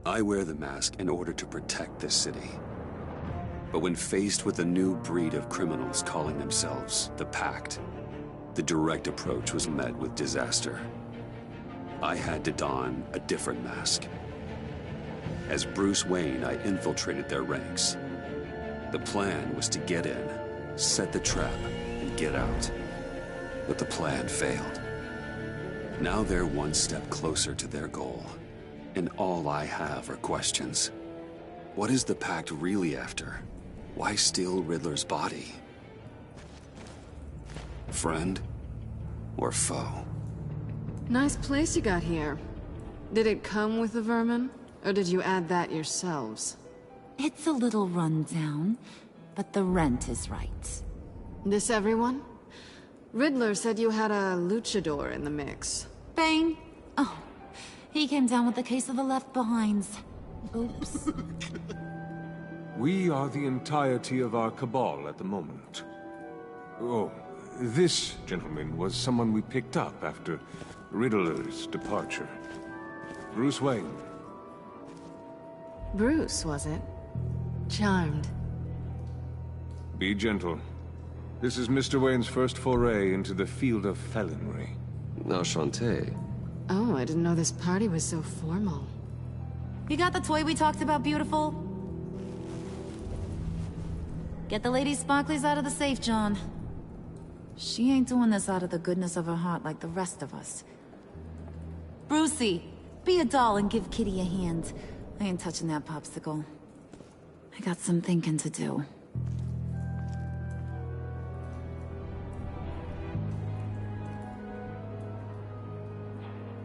I wear the mask in order to protect this city. But when faced with a new breed of criminals calling themselves the Pact, the direct approach was met with disaster. I had to don a different mask. As Bruce Wayne, I infiltrated their ranks. The plan was to get in, set the trap, and get out. But the plan failed. Now they're one step closer to their goal. And all I have are questions. What is the Pact really after? Why steal Riddler's body? Friend or foe? Nice place you got here. Did it come with the vermin? Or did you add that yourselves? It's a little run down, but the rent is right. This everyone? Riddler said you had a luchador in the mix. Bane? Oh, he came down with a case of the Left Behinds. Oops. We are the entirety of our cabal at the moment. Oh, this gentleman was someone we picked up after Riddler's departure. Bruce Wayne. Bruce, was it? Charmed. Be gentle. This is Mr. Wayne's first foray into the field of felonry. Enchanté. Oh, I didn't know this party was so formal. You got the toy we talked about, beautiful? Get the lady sparklies out of the safe, John. She ain't doing this out of the goodness of her heart like the rest of us. Brucey, be a doll and give Kitty a hand. I ain't touching that popsicle. I got some thinking to do.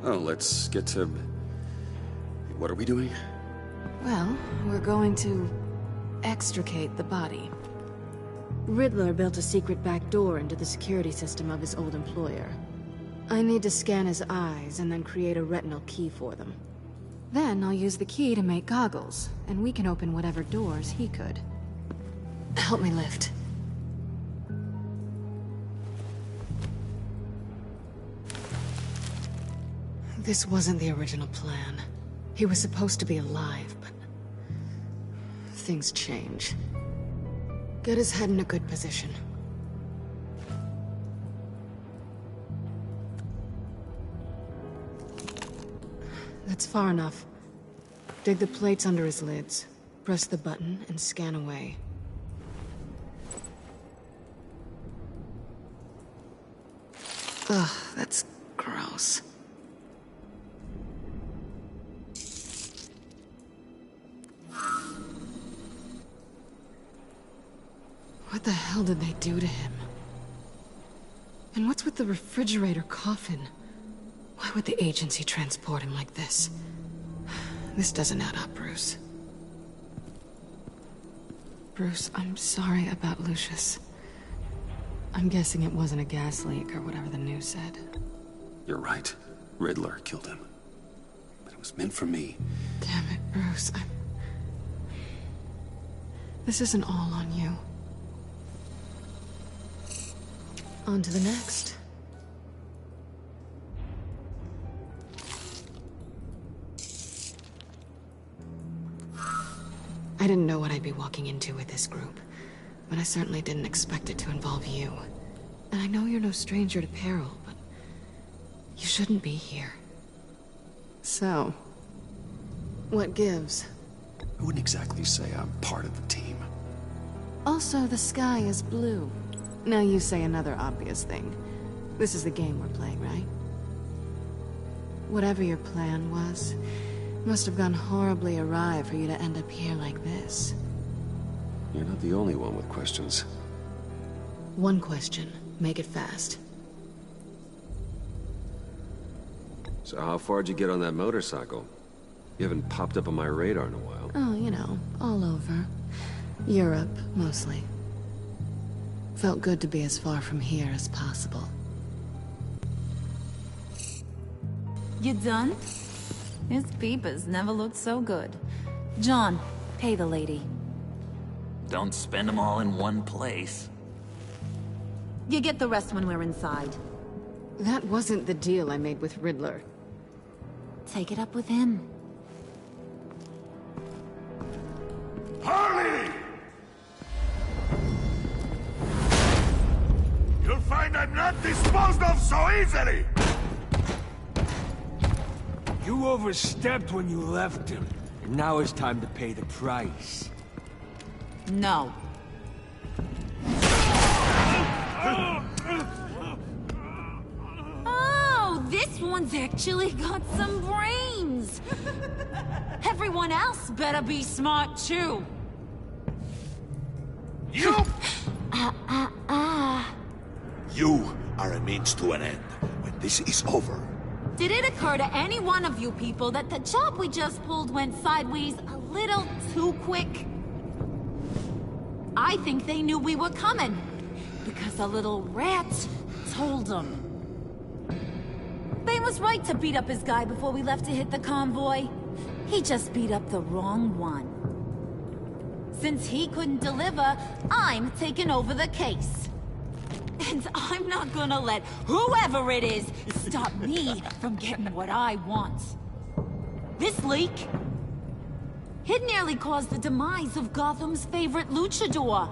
Oh, let's get to... What are we doing? Well, we're going to extricate the body. Riddler built a secret back door into the security system of his old employer. I need to scan his eyes and then create a retinal key for them. Then I'll use the key to make goggles, and we can open whatever doors he could. Help me lift. This wasn't the original plan. He was supposed to be alive, but... things change. Get his head in a good position. That's far enough. Dig the plates under his lids. Press the button and scan away. Ugh, that's gross. What the hell did they do to him? And what's with the refrigerator coffin? Why would the agency transport him like this? This doesn't add up, Bruce. Bruce, I'm sorry about Lucius. I'm guessing it wasn't a gas leak or whatever the news said. You're right. Riddler killed him. But it was meant for me. Damn it, Bruce. This isn't all on you. On to the next. I didn't know what I'd be walking into with this group, but I certainly didn't expect it to involve you. And I know you're no stranger to peril, but you shouldn't be here. So, what gives? I wouldn't exactly say I'm part of the team. Also, the sky is blue. Now you say another obvious thing. This is the game we're playing, right? Whatever your plan was, must have gone horribly awry for you to end up here like this. You're not the only one with questions. One question. Make it fast. So how far'd you get on that motorcycle? You haven't popped up on my radar in a while. Oh, you know, all over. Europe, mostly. Felt good to be as far from here as possible. You done? His peepers never looked so good. John, pay the lady. Don't spend them all in one place. You get the rest when we're inside. That wasn't the deal I made with Riddler. Take it up with him. I'm not disposed of so easily! You overstepped when you left him. And now it's time to pay the price. No. Oh, this one's actually got some brains. Everyone else better be smart too. You! You are a means to an end. When this is over, Did it occur to any one of you people that the job we just pulled went sideways a little too quick? I think they knew we were coming, because a little rat told them. Bane was right to beat up his guy before we left to hit the convoy. He just beat up the wrong one. Since he couldn't deliver, I'm taking over the case. And I'm not gonna let whoever it is stop me from getting what I want. This leak, it nearly caused the demise of Gotham's favorite luchador.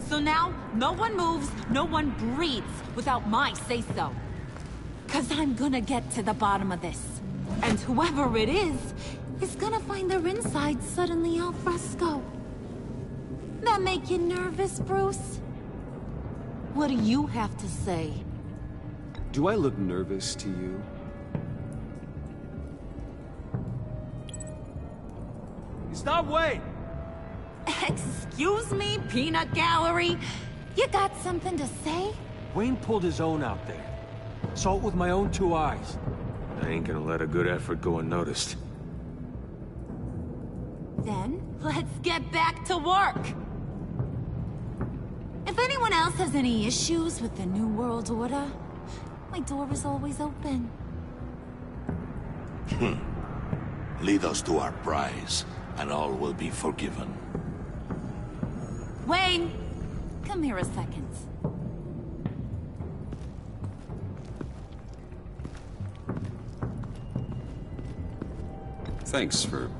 So now, no one moves, no one breathes without my say-so. 'Cause I'm gonna get to the bottom of this. And whoever it is gonna find their insides suddenly al fresco. That make you nervous, Bruce? What do you have to say? Do I look nervous to you? Stop, wait! Excuse me, peanut gallery? You got something to say? Wayne pulled his own out there. Saw it with my own 2 eyes. I ain't gonna let a good effort go unnoticed. Then, let's get back to work. If anyone else has any issues with the New World Order, my door is always open. lead us to our prize, and all will be forgiven. Wayne, come here a second. Thanks for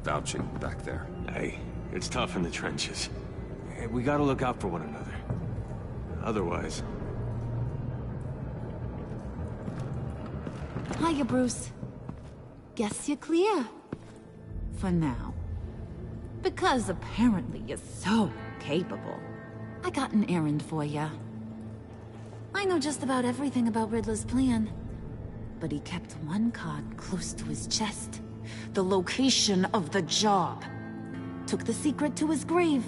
vouching back there. Hey, it's tough in the trenches. Hey, we gotta look out for one another. Otherwise... Hiya, Bruce. Guess you're clear. For now. Because apparently you're so capable. I got an errand for ya. I know just about everything about Riddler's plan. But he kept one card close to his chest. The location of the job. Took the secret to his grave.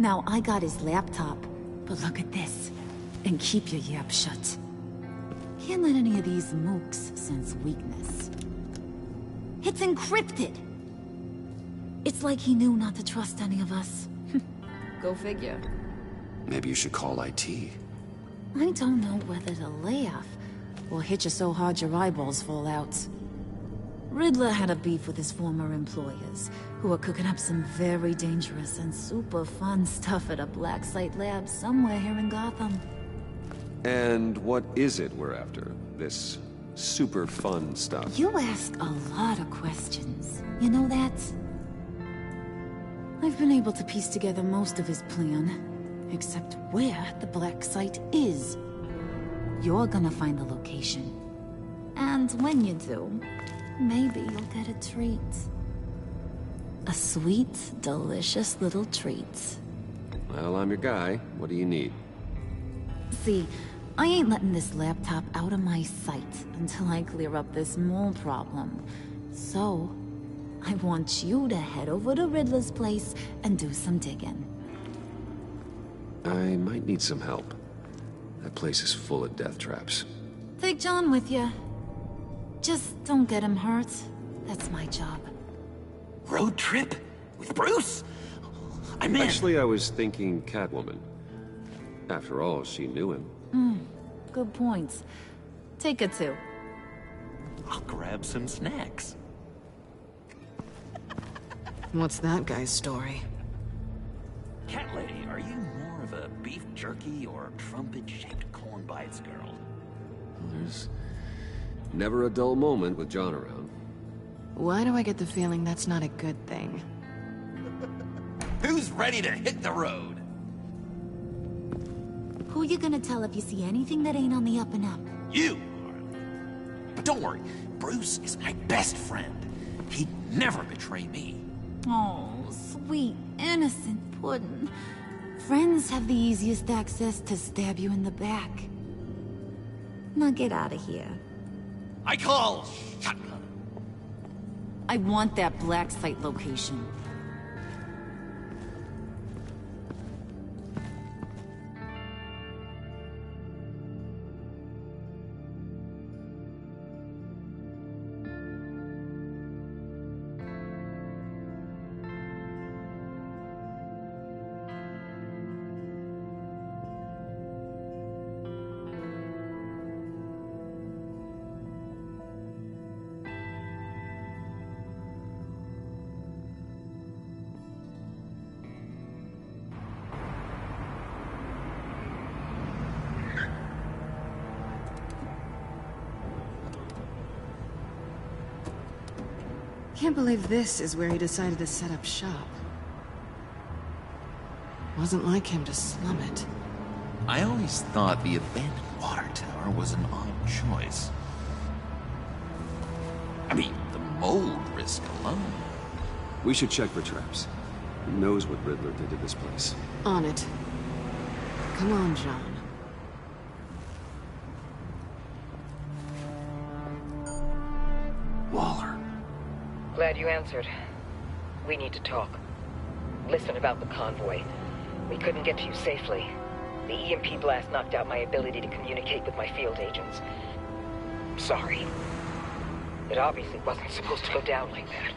Now I got his laptop. But look at this. And keep your yap shut. Can't let any of these mooks sense weakness. It's encrypted! It's like he knew not to trust any of us. Go figure. Maybe you should call IT. I don't know whether to laugh or hit you so hard your eyeballs fall out. Riddler had a beef with his former employers, who were cooking up some very dangerous and super fun stuff at a black site lab somewhere here in Gotham. And what is it we're after? This super fun stuff? You ask a lot of questions. You know that? I've been able to piece together most of his plan, except where the black site is. You're gonna find the location. And when you do, maybe you'll get a treat. A sweet, delicious little treat. Well, I'm your guy. What do you need? See, I ain't letting this laptop out of my sight until I clear up this mole problem. So, I want you to head over to Riddler's place and do some digging. I might need some help. That place is full of death traps. Take John with you. Just don't get him hurt. That's my job. Road trip? With Bruce? I'm in. Actually, I was thinking Catwoman. After all, she knew him. Good point. Take it too. I'll grab some snacks. What's that guy's story? Cat lady, are you more of a beef jerky or trumpet-shaped corn bites girl? There's never a dull moment with John around. Why do I get the feeling that's not a good thing? Who's ready to hit the road? Who you gonna tell if you see anything that ain't on the up and up? You, Harley. But don't worry, Bruce is my best friend. He'd never betray me. Oh, sweet, innocent Puddin'. Friends have the easiest access to stab you in the back. Now get out of here. I call shotgun. I want that black site location. Can't believe this is where he decided to set up shop. Wasn't like him to slum it. I always thought the abandoned water tower was an odd choice. I mean, the mold risk alone. We should check for traps. Who knows what Riddler did to this place? On it. Come on, John. Waller. Glad you answered. We need to talk. Listen about the convoy. We couldn't get to you safely. The EMP blast knocked out my ability to communicate with my field agents. Sorry. It obviously wasn't supposed to go down like that.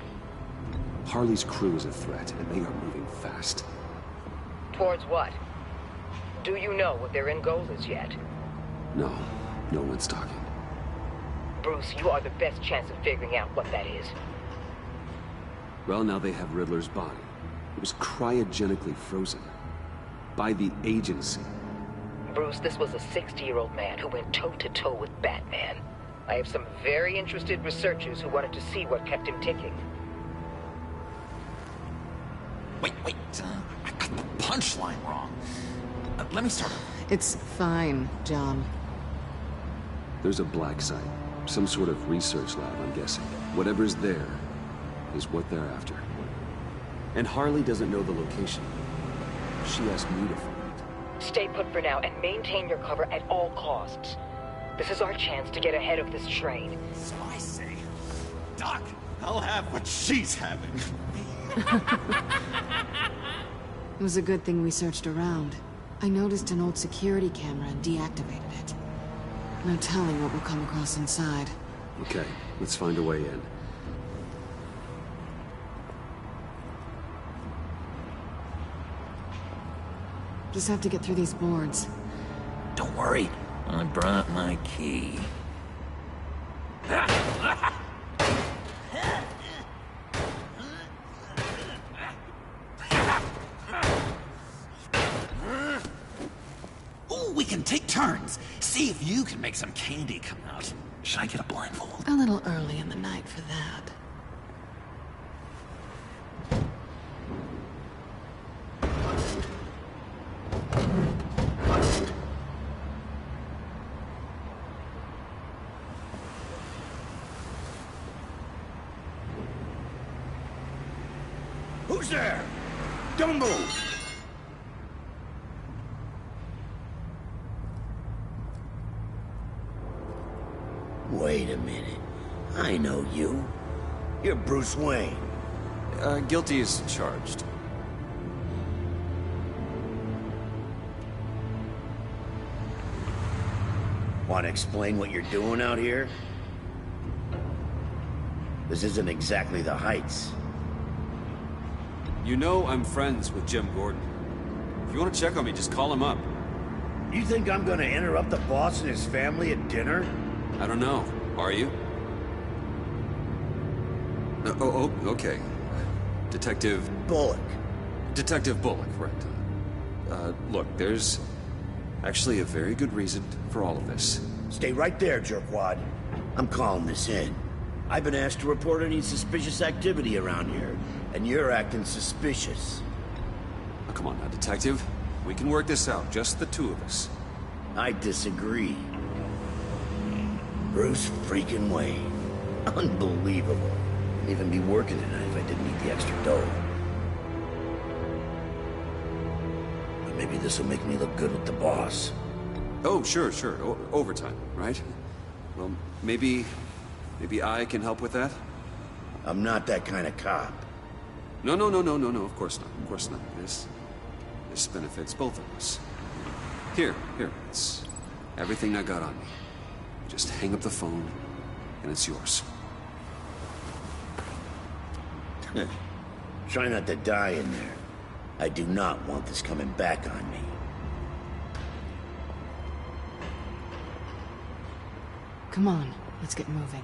Harley's crew is a threat, and they are moving fast. Towards what? Do you know what their end goal is yet? No, no one's talking. Bruce, you are the best chance of figuring out what that is. Well, now they have Riddler's body. It was cryogenically frozen. By the agency. Bruce, this was a 60-year-old man who went toe-to-toe with Batman. I have some very interested researchers who wanted to see what kept him ticking. Wait, I got the punchline wrong. Let me start over. It's fine, John. There's a black site. Some sort of research lab, I'm guessing. Whatever's there is what they're after. And Harley doesn't know the location. She asked me to find it. Stay put for now and maintain your cover at all costs. This is our chance to get ahead of this train. So I say, Doc, I'll have what she's having. It was a good thing we searched around. I noticed an old security camera and deactivated it. No telling what we'll come across inside. Okay, let's find a way in. Just have to get through these boards. Don't worry, I brought my key. Ooh, we can take turns. See if you can make some candy come out. Should I get a blindfold? A little early in the night for that. Who's there? Don't move! Wait a minute. I know you. You're Bruce Wayne. Guilty as charged. Want to explain what you're doing out here? This isn't exactly the Heights. You know I'm friends with Jim Gordon. If you want to check on me, just call him up. You think I'm gonna interrupt the boss and his family at dinner? I don't know. Are you? Okay. Detective... Bullock. Detective Bullock, right. Look, there's actually a very good reason for all of this. Stay right there, jerkwad. I'm calling this in. I've been asked to report any suspicious activity around here, and you're acting suspicious. Oh, come on now, Detective. We can work this out, just the two of us. I disagree. Bruce freaking Wayne. Unbelievable. I'd even be working tonight if I didn't need the extra dough. But maybe this will make me look good with the boss. Oh, sure. Overtime, right? Well, maybe I can help with that? I'm not that kind of cop. No, of course not. This benefits both of us. Here, it's everything I got on me. Just hang up the phone, and it's yours. Try not to die in there. I do not want this coming back on me. Come on, let's get moving.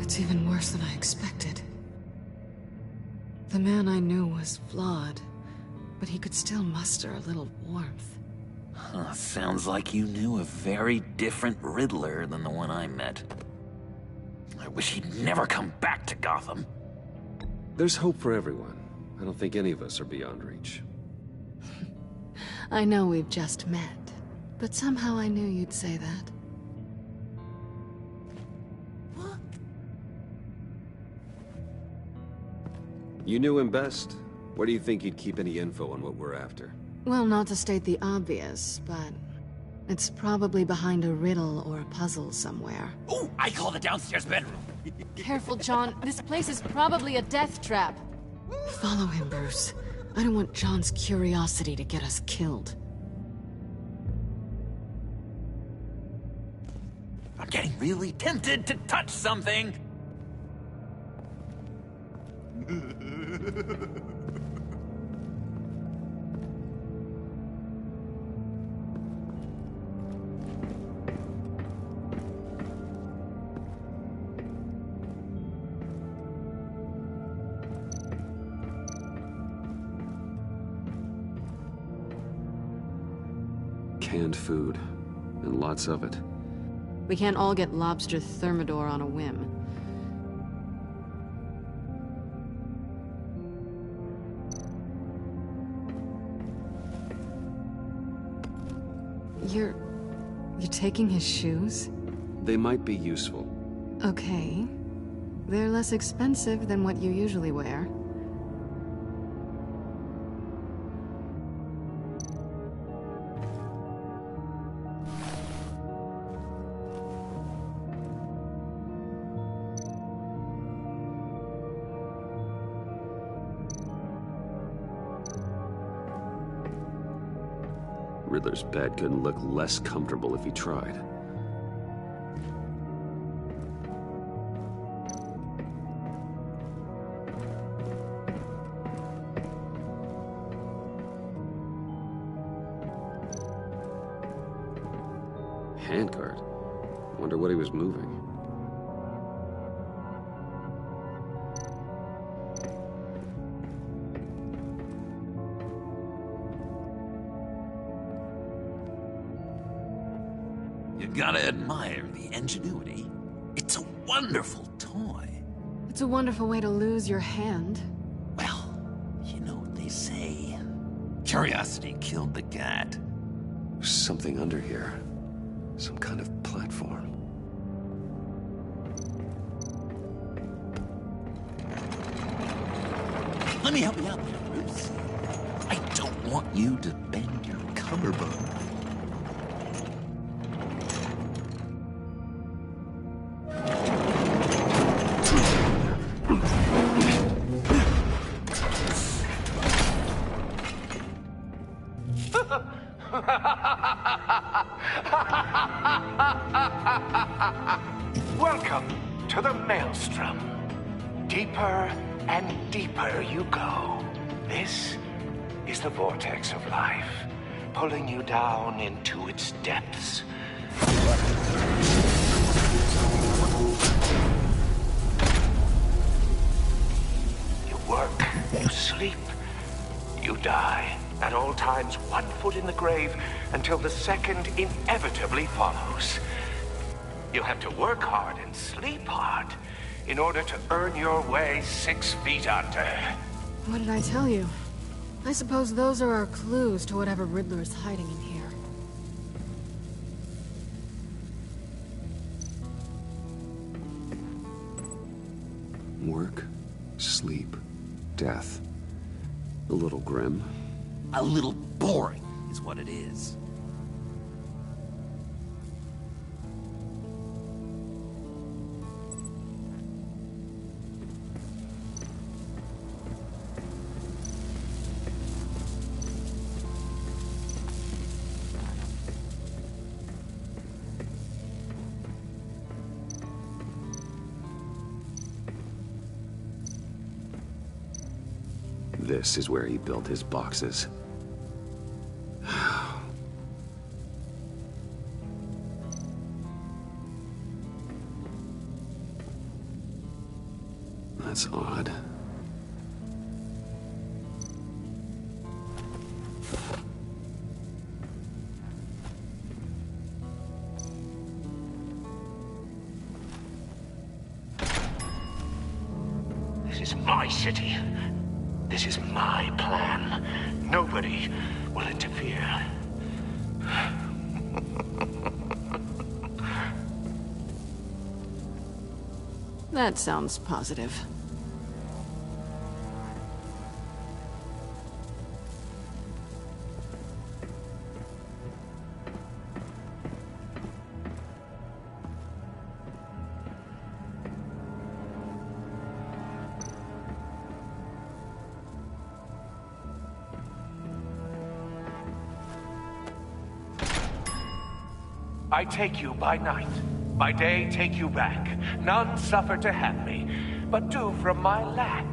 It's even worse than I expected. The man I knew was flawed, but he could still muster a little warmth. Huh, sounds like you knew a very different Riddler than the one I met. I wish he'd never come back to Gotham. There's hope for everyone. I don't think any of us are beyond reach. I know we've just met, but somehow I knew you'd say that. You knew him best. Where do you think he'd keep any info on what we're after? Well, not to state the obvious, but it's probably behind a riddle or a puzzle somewhere. Oh, I call the downstairs bedroom. Careful, John. This place is probably a death trap. Follow him, Bruce. I don't want John's curiosity to get us killed. I'm getting really tempted to touch something. Canned food, and lots of it. We can't all get lobster thermidor on a whim. You're taking his shoes? They might be useful. Okay. They're less expensive than what you usually wear. Riddler's bed couldn't look less comfortable if he tried. Handcart? Wonder what he was moving. You gotta admire the ingenuity. It's a wonderful toy. It's a wonderful way to lose your hand. Well, you know what they say. Curiosity killed the cat. There's something under here. Some kind of platform. Let me help you out there, Bruce. I don't want you to bend your collarbone. Welcome to the Maelstrom. Deeper and deeper you go. This is the vortex of life, pulling you down into its depths. You work, you sleep, you die. At all times, 1 foot in the grave until the second inevitably follows. You have to work hard and sleep hard in order to earn your way 6 feet under. What did I tell you? I suppose those are our clues to whatever Riddler is hiding in here. Work, sleep, death. A little grim. A little boring is what it is. This is where he built his boxes. That's odd. This is my city. This is my plan. Nobody will interfere. That sounds positive. I take you by night. By day, take you back. None suffer to have me, but do from my lack.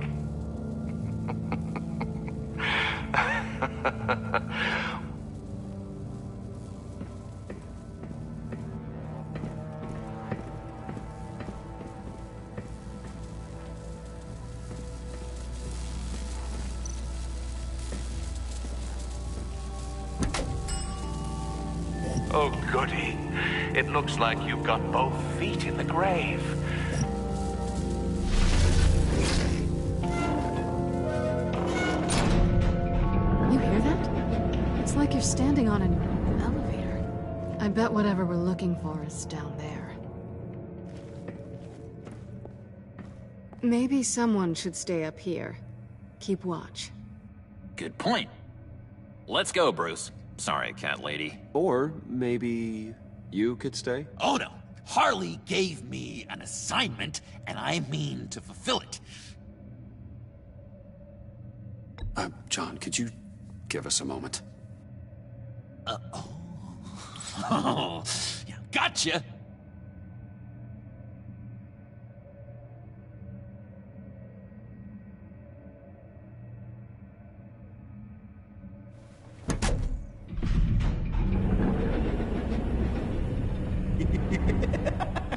Oh, goody. It looks like you've got both feet in the grave. You hear that? It's like you're standing on an elevator. I bet whatever we're looking for is down there. Maybe someone should stay up here. Keep watch. Good point. Let's go, Bruce. Sorry, cat lady. Or maybe you could stay? Oh no! Harley gave me an assignment, and I mean to fulfill it. John, could you give us a moment? Oh, yeah, gotcha!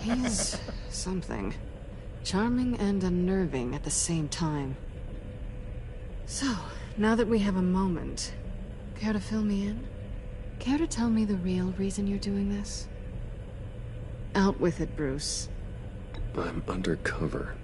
He's something. Charming and unnerving at the same time. So, now that we have a moment, care to fill me in? Care to tell me the real reason you're doing this? Out with it, Bruce. I'm undercover.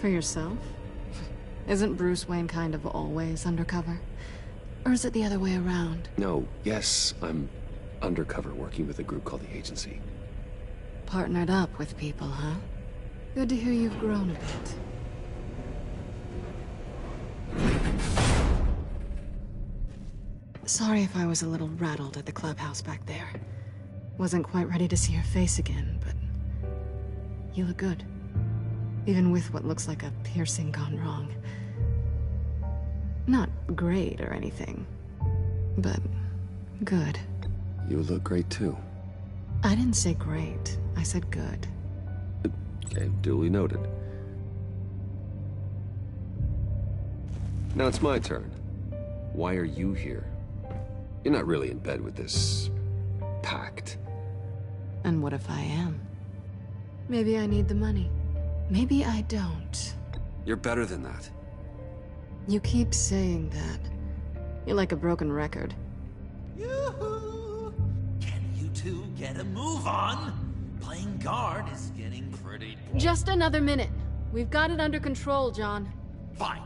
For yourself? Isn't Bruce Wayne kind of always undercover? Or is it the other way around? No, yes, I'm undercover working with a group called the Agency. Partnered up with people, huh? Good to hear you've grown a bit. Sorry if I was a little rattled at the clubhouse back there. Wasn't quite ready to see your face again, but... you look good. Even with what looks like a piercing gone wrong. Not great or anything, but good. You look great too. I didn't say great. I said good. Okay, duly noted. Now it's my turn. Why are you here? You're not really in bed with this... pact. And what if I am? Maybe I need the money. Maybe I don't. You're better than that. You keep saying that. You're like a broken record. Yoo-hoo! Can you two get a move on? Playing guard is getting pretty... Just another minute. We've got it under control, John. Fine.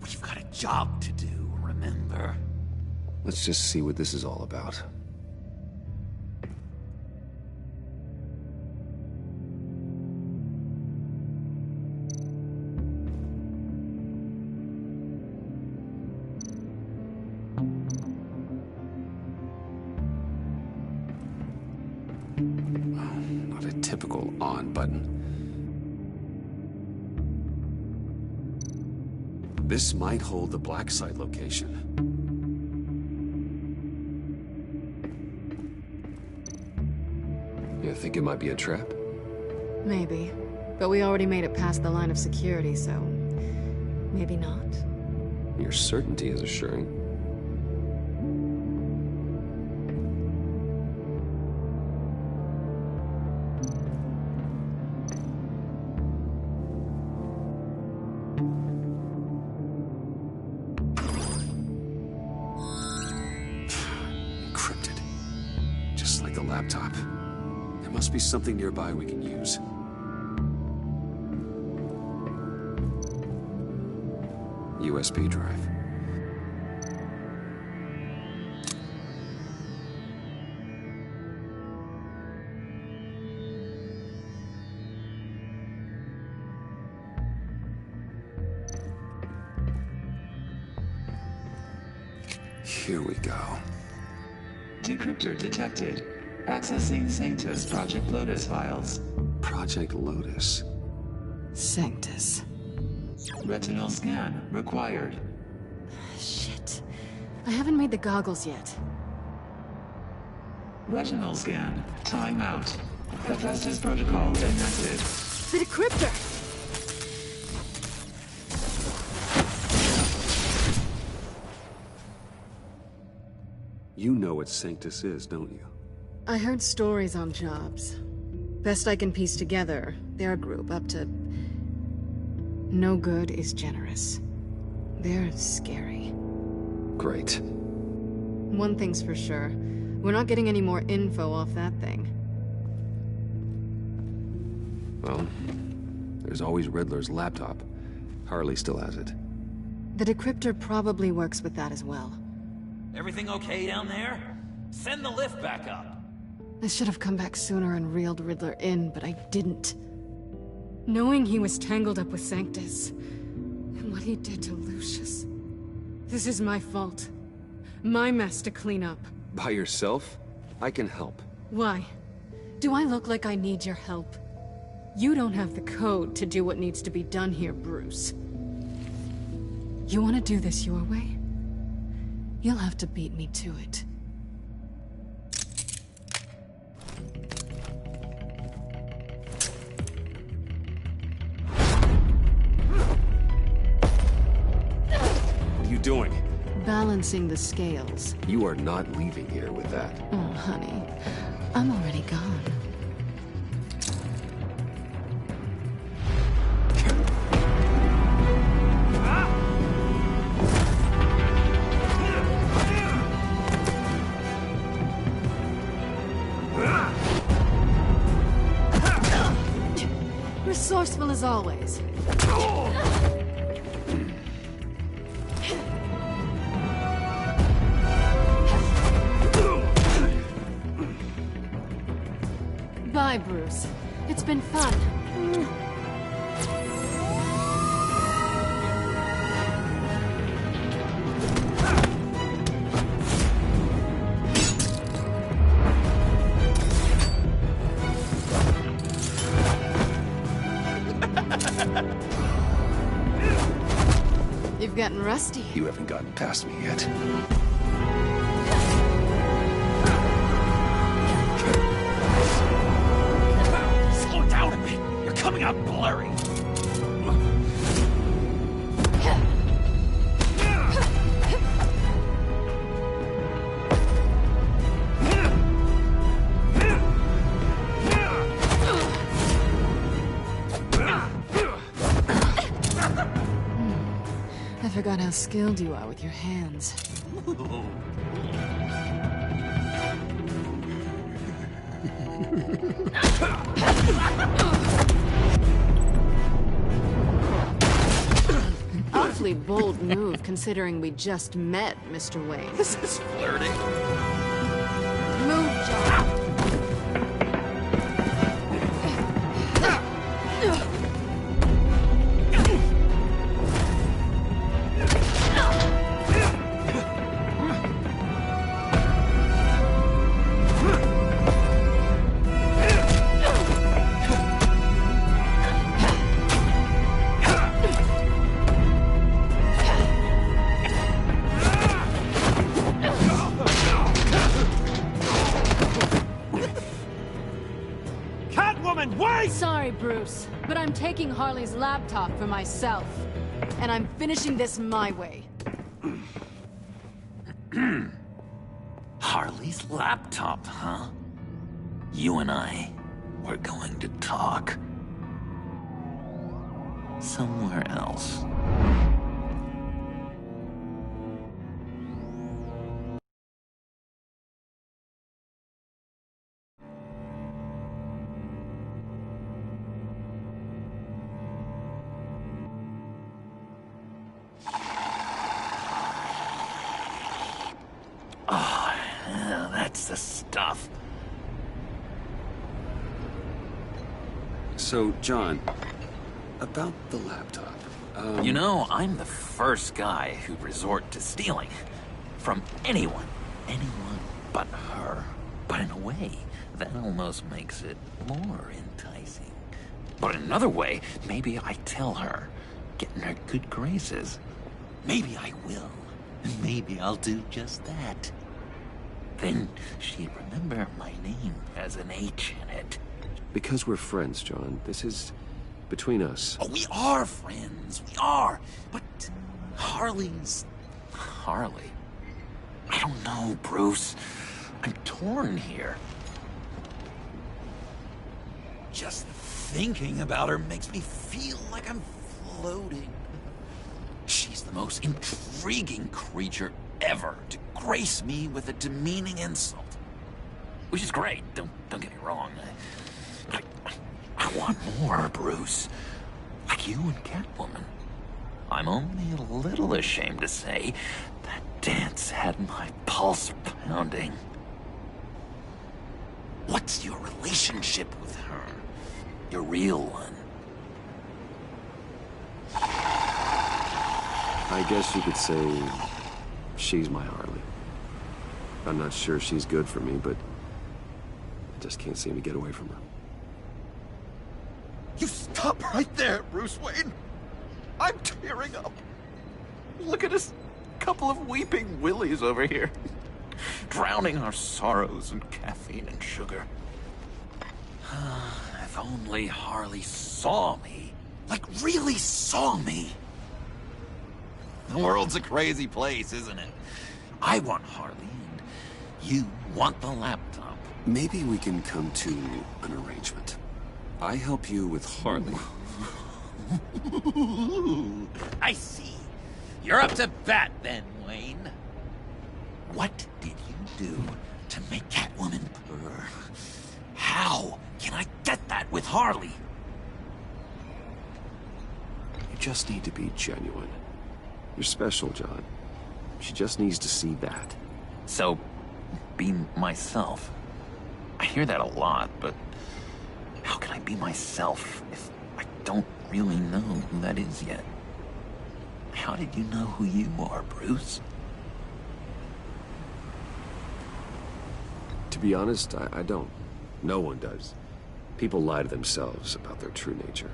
We've got a job to do, remember? Let's just see what this is all about. Not a typical on button. This might hold the black site location. You think it might be a trap? Maybe. But we already made it past the line of security, so... maybe not. Your certainty is assuring. Encrypted. Just like the laptop. There must be something nearby we can use. USB drive. Here we go. Decryptor detected. Accessing Sanctus Project Lotus files. Project Lotus. Sanctus. Retinal scan required. Shit. I haven't made the goggles yet. Retinal scan. Timeout. Hephaestus protocol enacted. The decryptor! You know what Sanctus is, don't you? I heard stories on jobs. Best I can piece together, their group up to... no good is generous. They're scary. Great. One thing's for sure. We're not getting any more info off that thing. Well, there's always Riddler's laptop. Harley still has it. The decryptor probably works with that as well. Everything okay down there? Send the lift back up. I should have come back sooner and reeled Riddler in, but I didn't. Knowing he was tangled up with Sanctus, and what he did to Lucius. This is my fault. My mess to clean up. By yourself? I can help. Why? Do I look like I need your help? You don't have the code to do what needs to be done here, Bruce. You want to do this your way? You'll have to beat me to it. What are you doing? Balancing the scales. You are not leaving here with that. Oh, honey. I'm already gone. Resourceful as as always. Bye, Bruce. It's been fun. You've gotten rusty. You haven't gotten past me yet. Slow down a bit. You're coming out blurry. I forgot how skilled you are with your hands. Awfully bold move, considering we just met, Mr. Wayne. This is flirting. Move, John. Sorry, Bruce, but I'm taking Harley's laptop for myself. And I'm finishing this my way. Harley's laptop, huh? You and I, we're going to talk. Somewhere else. Oh, yeah, that's the stuff. So, John, about the laptop. You know, I'm the first guy who'd resort to stealing. From anyone. Anyone but her. But in a way, that almost makes it more enticing. But in another way, maybe I tell her, get in her good graces. Maybe I will. Maybe I'll do just that. Then she'd remember my name has an H in it. Because we're friends, John. This is between us. Oh, we are friends. We are. But Harley's... Harley? I don't know, Bruce. I'm torn here. Just thinking about her makes me feel like I'm floating. She's the most intriguing creature ever to grace me with a demeaning insult. Which is great, don't get me wrong. I want more, Bruce. Like you and Catwoman. I'm only a little ashamed to say that dance had my pulse pounding. What's your relationship with her? Your real one? I guess you could say she's my Harley. I'm not sure she's good for me, but I just can't seem to get away from her. You stop right there, Bruce Wayne. I'm tearing up. Look at us, couple of weeping willies over here. Drowning our sorrows in caffeine and sugar. If only Harley saw me. Like, really saw me. The world's a crazy place, isn't it? I want Harley, and you want the laptop. Maybe we can come to an arrangement. I help you with Harley. I see. You're up to bat then, Wayne. What did you do to make Catwoman purr? How can I get that with Harley? just need to be genuine. You're special, John. She just needs to see that. So, be myself. I hear that a lot, but how can I be myself if I don't really know who that is yet? How did you know who you are, Bruce? To be honest, I don't. No one does. People lie to themselves about their true nature.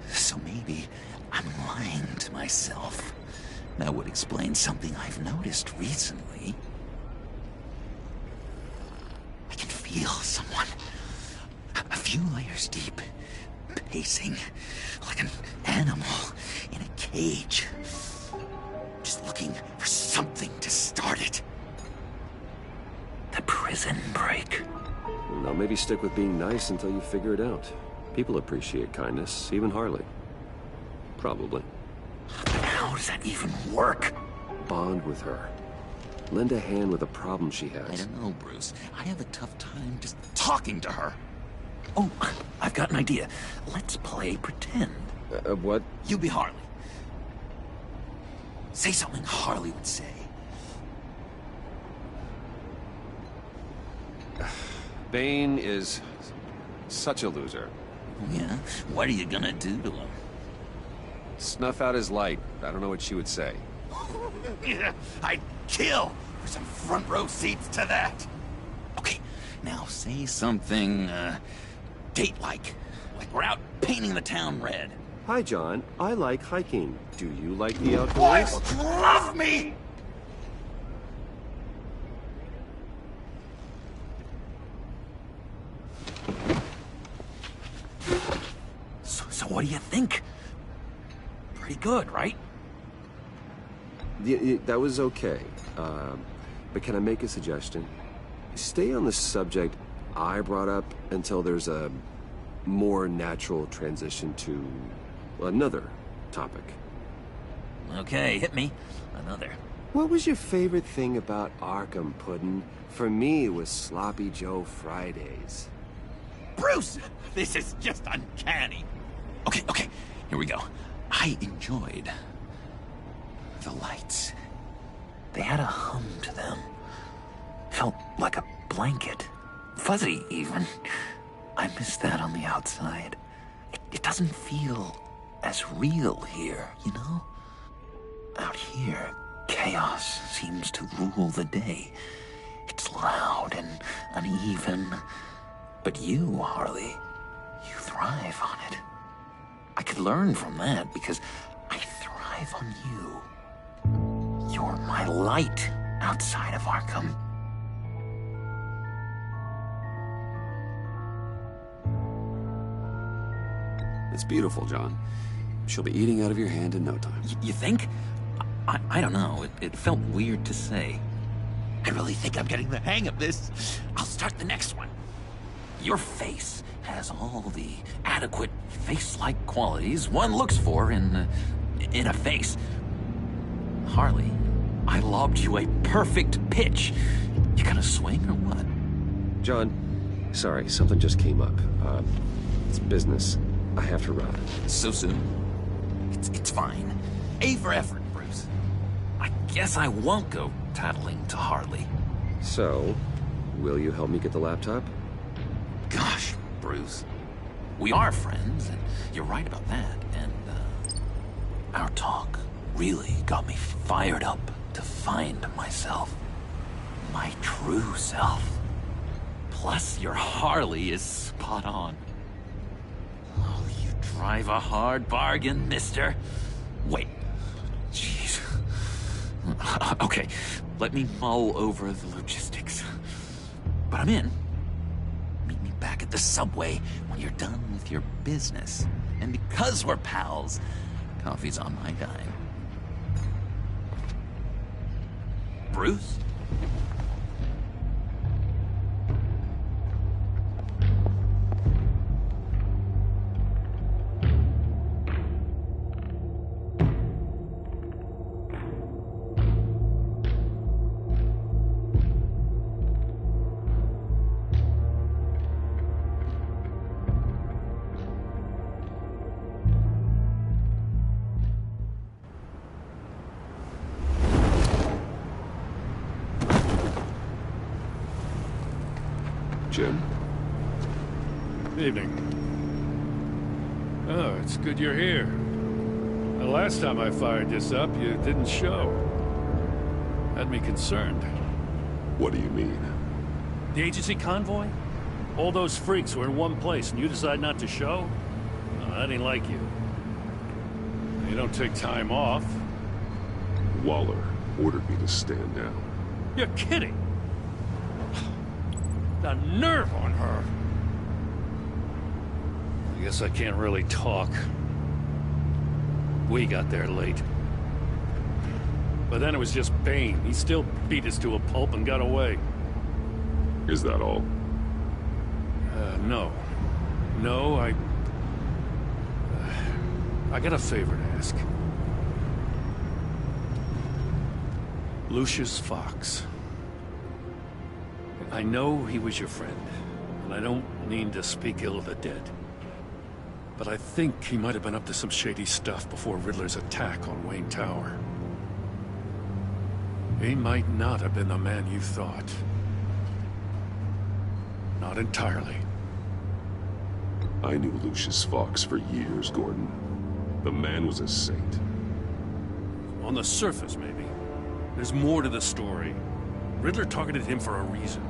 So maybe I'm lying to myself. That would explain something I've noticed recently. I can feel someone a few layers deep, pacing like an animal in a cage, just looking for something to start it. The prison break. Now maybe stick with being nice until you figure it out. People appreciate kindness, even Harley. Probably. But how does that even work? Bond with her. Lend a hand with a problem she has. I don't know, Bruce. I have a tough time just talking to her. Oh, I've got an idea. Let's play pretend. What? You be Harley. Say something Harley would say. Bane is such a loser. Yeah? What are you gonna do to him? Snuff out his light. I don't know what she would say. I'd kill for some front row seats to that. Okay, now say something, date-like. Like we're out painting the town red. Hi, John. I like hiking. Do you like the outdoors? Boys love me! So what do you think? Pretty good, right? That was okay. But can I make a suggestion? Stay on the subject I brought up until there's a more natural transition to another topic. Okay, hit me. Another. What was your favorite thing about Arkham, Puddin'? For me, it was Sloppy Joe Fridays. Bruce! This is just uncanny. Okay, here we go. I enjoyed the lights. They had a hum to them. Felt like a blanket. Fuzzy, even. I miss that on the outside. It doesn't feel as real here, you know? Out here, chaos seems to rule the day. It's loud and uneven. But you, Harley, you thrive on it. I could learn from that because I thrive on you. You're my light outside of Arkham. It's beautiful, John. She'll be eating out of your hand in no time. You think? I don't know. It felt weird to say. I really think I'm getting the hang of this. I'll start the next one. Your face has all the adequate face-like qualities one looks for in a face. Harley, I lobbed you a perfect pitch. You gonna swing or what? John, sorry, something just came up. It's business. I have to run. So soon? It's fine. A for effort, Bruce. I guess I won't go tattling to Harley. So, will you help me get the laptop? Gosh, Bruce. We are friends, and you're right about that, and, our talk really got me fired up to find myself. My true self. Plus, your Harley is spot on. Oh, you drive a hard bargain, mister. Wait. Jeez. Okay, let me mull over the logistics. But I'm in. Meet me back at the subway when you're done with your business. And because we're pals, coffee's on my dime. Bruce? Jim? Evening. Oh, it's good you're here. The last time I fired this up, you didn't show. Had me concerned. What do you mean? The agency convoy? All those freaks were in one place and you decide not to show? Oh, that ain't like you. You don't take time off. Waller ordered me to stand down. You're kidding! The nerve on her! I guess I can't really talk. We got there late. But then it was just Bane. He still beat us to a pulp and got away. Is that all? No. No, I got a favor to ask. Lucius Fox. I know he was your friend, and I don't mean to speak ill of the dead. But I think he might have been up to some shady stuff before Riddler's attack on Wayne Tower. He might not have been the man you thought. Not entirely. I knew Lucius Fox for years, Gordon. The man was a saint. On the surface, maybe. There's more to the story. Riddler targeted him for a reason.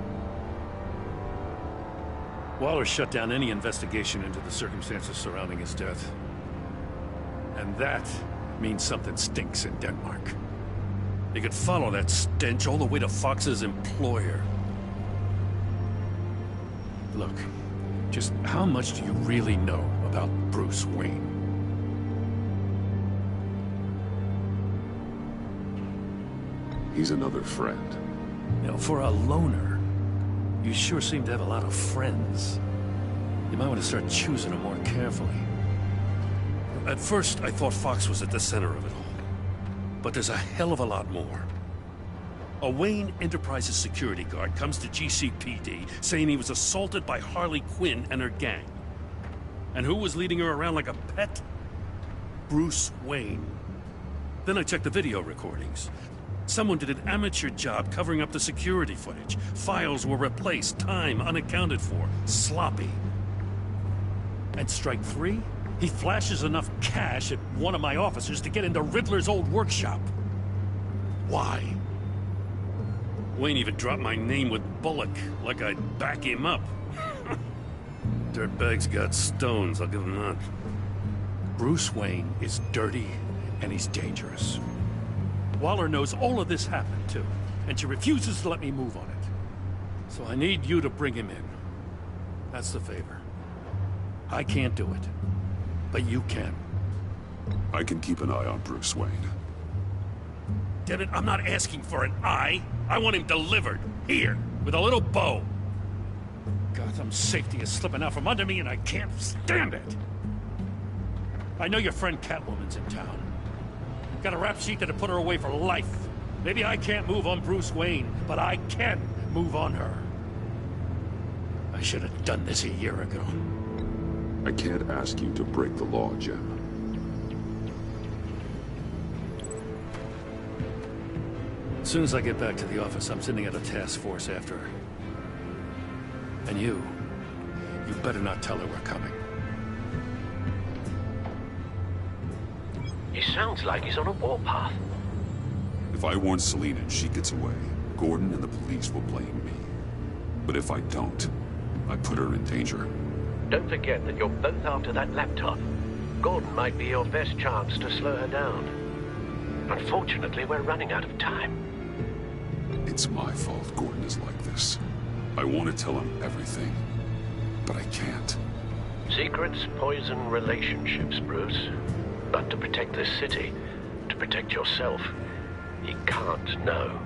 Waller shut down any investigation into the circumstances surrounding his death. And that means something stinks in Denmark. They could follow that stench all the way to Fox's employer. Look, just how much do you really know about Bruce Wayne? He's another friend. You know, for a loner, you sure seem to have a lot of friends. You might want to start choosing them more carefully. At first, I thought Fox was at the center of it all. But there's a hell of a lot more. A Wayne Enterprises security guard comes to GCPD saying he was assaulted by Harley Quinn and her gang. And who was leading her around like a pet? Bruce Wayne. Then I checked the video recordings. Someone did an amateur job covering up the security footage. Files were replaced, time unaccounted for, sloppy. And strike three? He flashes enough cash at one of my officers to get into Riddler's old workshop. Why? Wayne even dropped my name with Bullock, like I'd back him up. Dirtbag's got stones, I'll give him that. Bruce Wayne is dirty, and he's dangerous. Waller knows all of this happened, too, and she refuses to let me move on it. So I need you to bring him in. That's the favor. I can't do it, but you can. I can keep an eye on Bruce Wayne. Damn it, I'm not asking for an eye. I want him delivered, here, with a little bow. Gotham's safety is slipping out from under me, and I can't stand it. I know your friend Catwoman's in town. Got a rap sheet that'll put her away for life. Maybe I can't move on Bruce Wayne, but I can move on her. I should have done this a year ago. I can't ask you to break the law, Jim. As soon as I get back to the office, I'm sending out a task force after her. And you better not tell her we're coming. He sounds like he's on a warpath. If I warn Selina and she gets away, Gordon and the police will blame me. But if I don't, I put her in danger. Don't forget that you're both after that laptop. Gordon might be your best chance to slow her down. Unfortunately, we're running out of time. It's my fault Gordon is like this. I want to tell him everything, but I can't. Secrets poison relationships, Bruce. But to protect this city, to protect yourself, he can't know.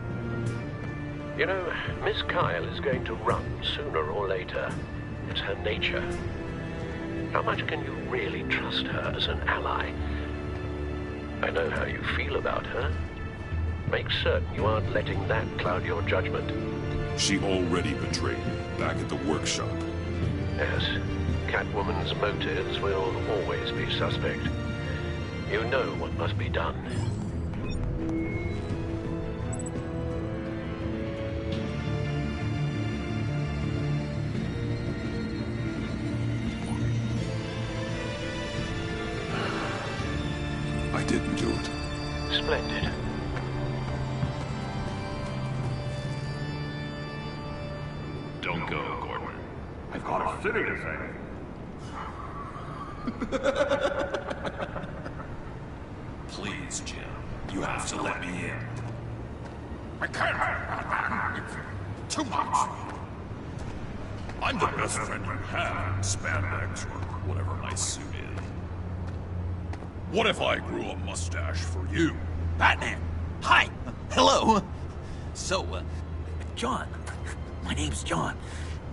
You know, Miss Kyle is going to run sooner or later. It's her nature. How much can you really trust her as an ally? I know how you feel about her. Make certain you aren't letting that cloud your judgment. She already betrayed me back at the workshop. Yes, Catwoman's motives will always be suspect. You know what must be done. Splendid. Don't go, Gordon. I've got a city to save. Please, Jim. You have to let me in. I can't. It's too much. I'm the best friend you have in spandex or whatever my suit is. What if I grew a mustache for you? Batman! Hi! Hello! So, John. My name's John.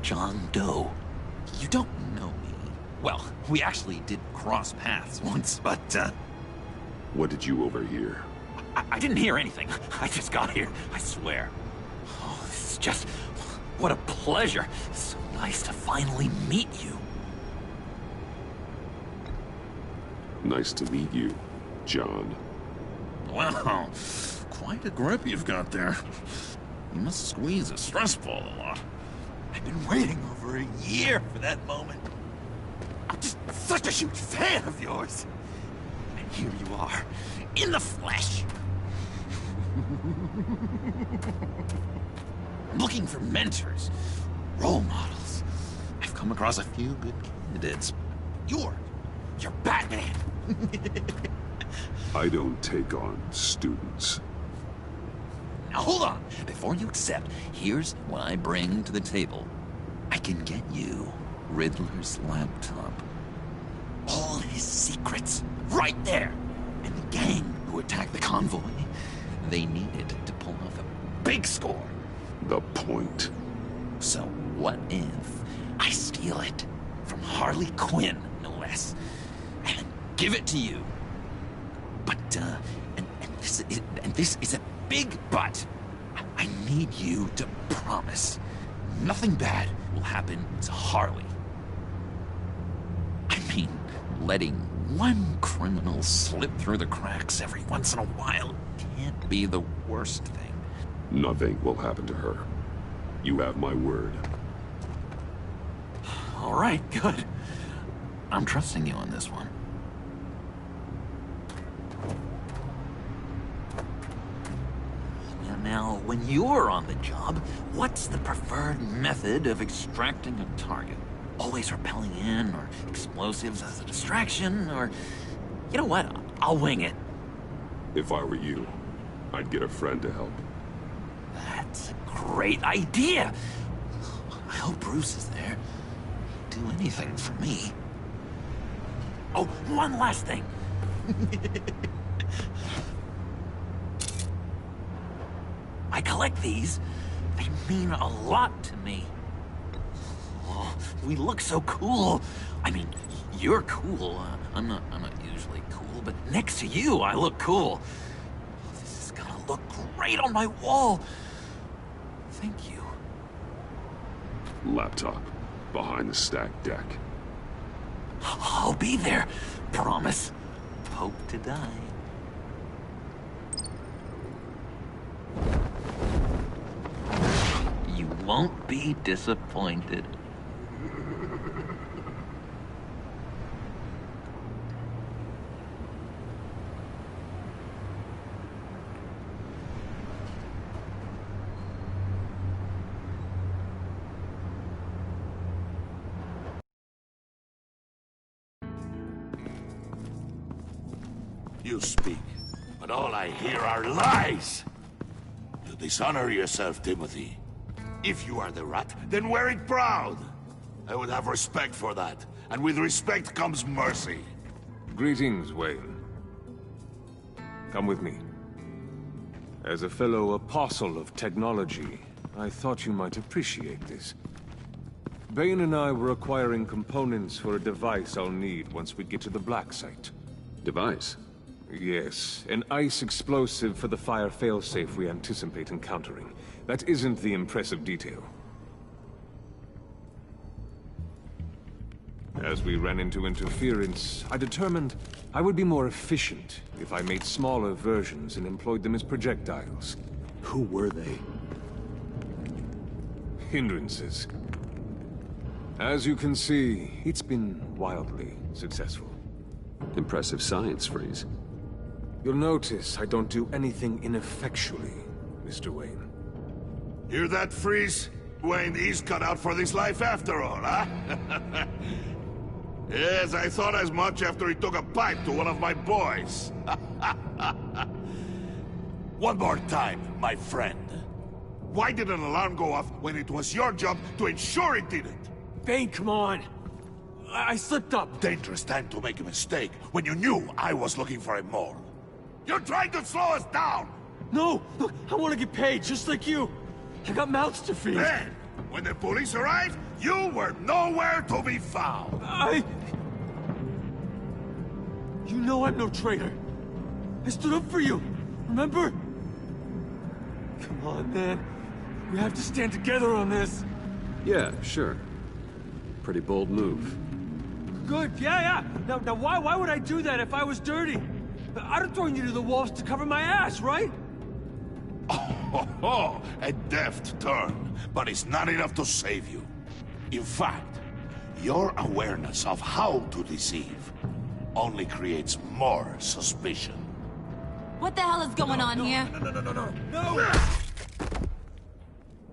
John Doe. You don't know me. Well, we actually did cross paths once, but, What did you overhear? I didn't hear anything. I just got here, I swear. Oh, this is just... what a pleasure. So nice to finally meet you. Nice to meet you, John. Wow, quite a grip you've got there. You must squeeze a stress ball a lot. I've been waiting over a year for that moment. I'm just such a huge fan of yours. And here you are, in the flesh. I'm looking for mentors, role models. I've come across a few good candidates. You're Batman. I don't take on students. Now hold on. Before you accept, here's what I bring to the table. I can get you Riddler's laptop. All his secrets, right there. And the gang who attacked the convoy, they needed to pull off a big score. The point. So what if I steal it from Harley Quinn, no less, and give it to you? But, and this is a big but. I need you to promise nothing bad will happen to Harley. I mean, letting one criminal slip through the cracks every once in a while can't be the worst thing. Nothing will happen to her. You have my word. All right, good. I'm trusting you on this one. Now, when you're on the job, what's the preferred method of extracting a target? Always rappelling in, or explosives as a distraction, or... You know what? I'll wing it. If I were you, I'd get a friend to help. That's a great idea! I hope Bruce is there. He'd do anything for me. Oh, one last thing. I collect these. They mean a lot to me. Oh, we look so cool. I mean, you're cool. I'm not usually cool, but next to you, I look cool. This is gonna look great on my wall. Thank you. Laptop. Behind the stacked deck. I'll be there. Promise. Hope to die. You won't be disappointed. You speak, but all I hear are lies! You dishonor yourself, Timothy. If you are the rat, then wear it proud! I would have respect for that, and with respect comes mercy. Greetings, Wayne. Come with me. As a fellow apostle of technology, I thought you might appreciate this. Bane and I were acquiring components for a device I'll need once we get to the Black Site. Device? Yes, an ice explosive for the fire failsafe we anticipate encountering. That isn't the impressive detail. As we ran into interference, I determined I would be more efficient if I made smaller versions and employed them as projectiles. Who were they? Hindrances. As you can see, it's been wildly successful. Impressive science, Freeze. You'll notice I don't do anything ineffectually, Mr. Wayne. Hear that, Freeze? Wayne is cut out for this life after all, huh? Yes, I thought as much after he took a pipe to one of my boys. One more time, my friend. Why did an alarm go off when it was your job to ensure it didn't? Bane, come on! I slipped up! Dangerous time to make a mistake when you knew I was looking for a mole. You're trying to slow us down! No! Look, I want to get paid, just like you! I got mouths to feed! Then, when the police arrived, you were nowhere to be found! You know I'm no traitor! I stood up for you, remember? Come on, man. We have to stand together on this. Yeah, sure. Pretty bold move. Good, yeah. Now why would I do that if I was dirty? I'd have thrown you to the wolves to cover my ass, right? Oh, a deft turn, but it's not enough to save you. In fact, your awareness of how to deceive only creates more suspicion. What the hell is going on here? No!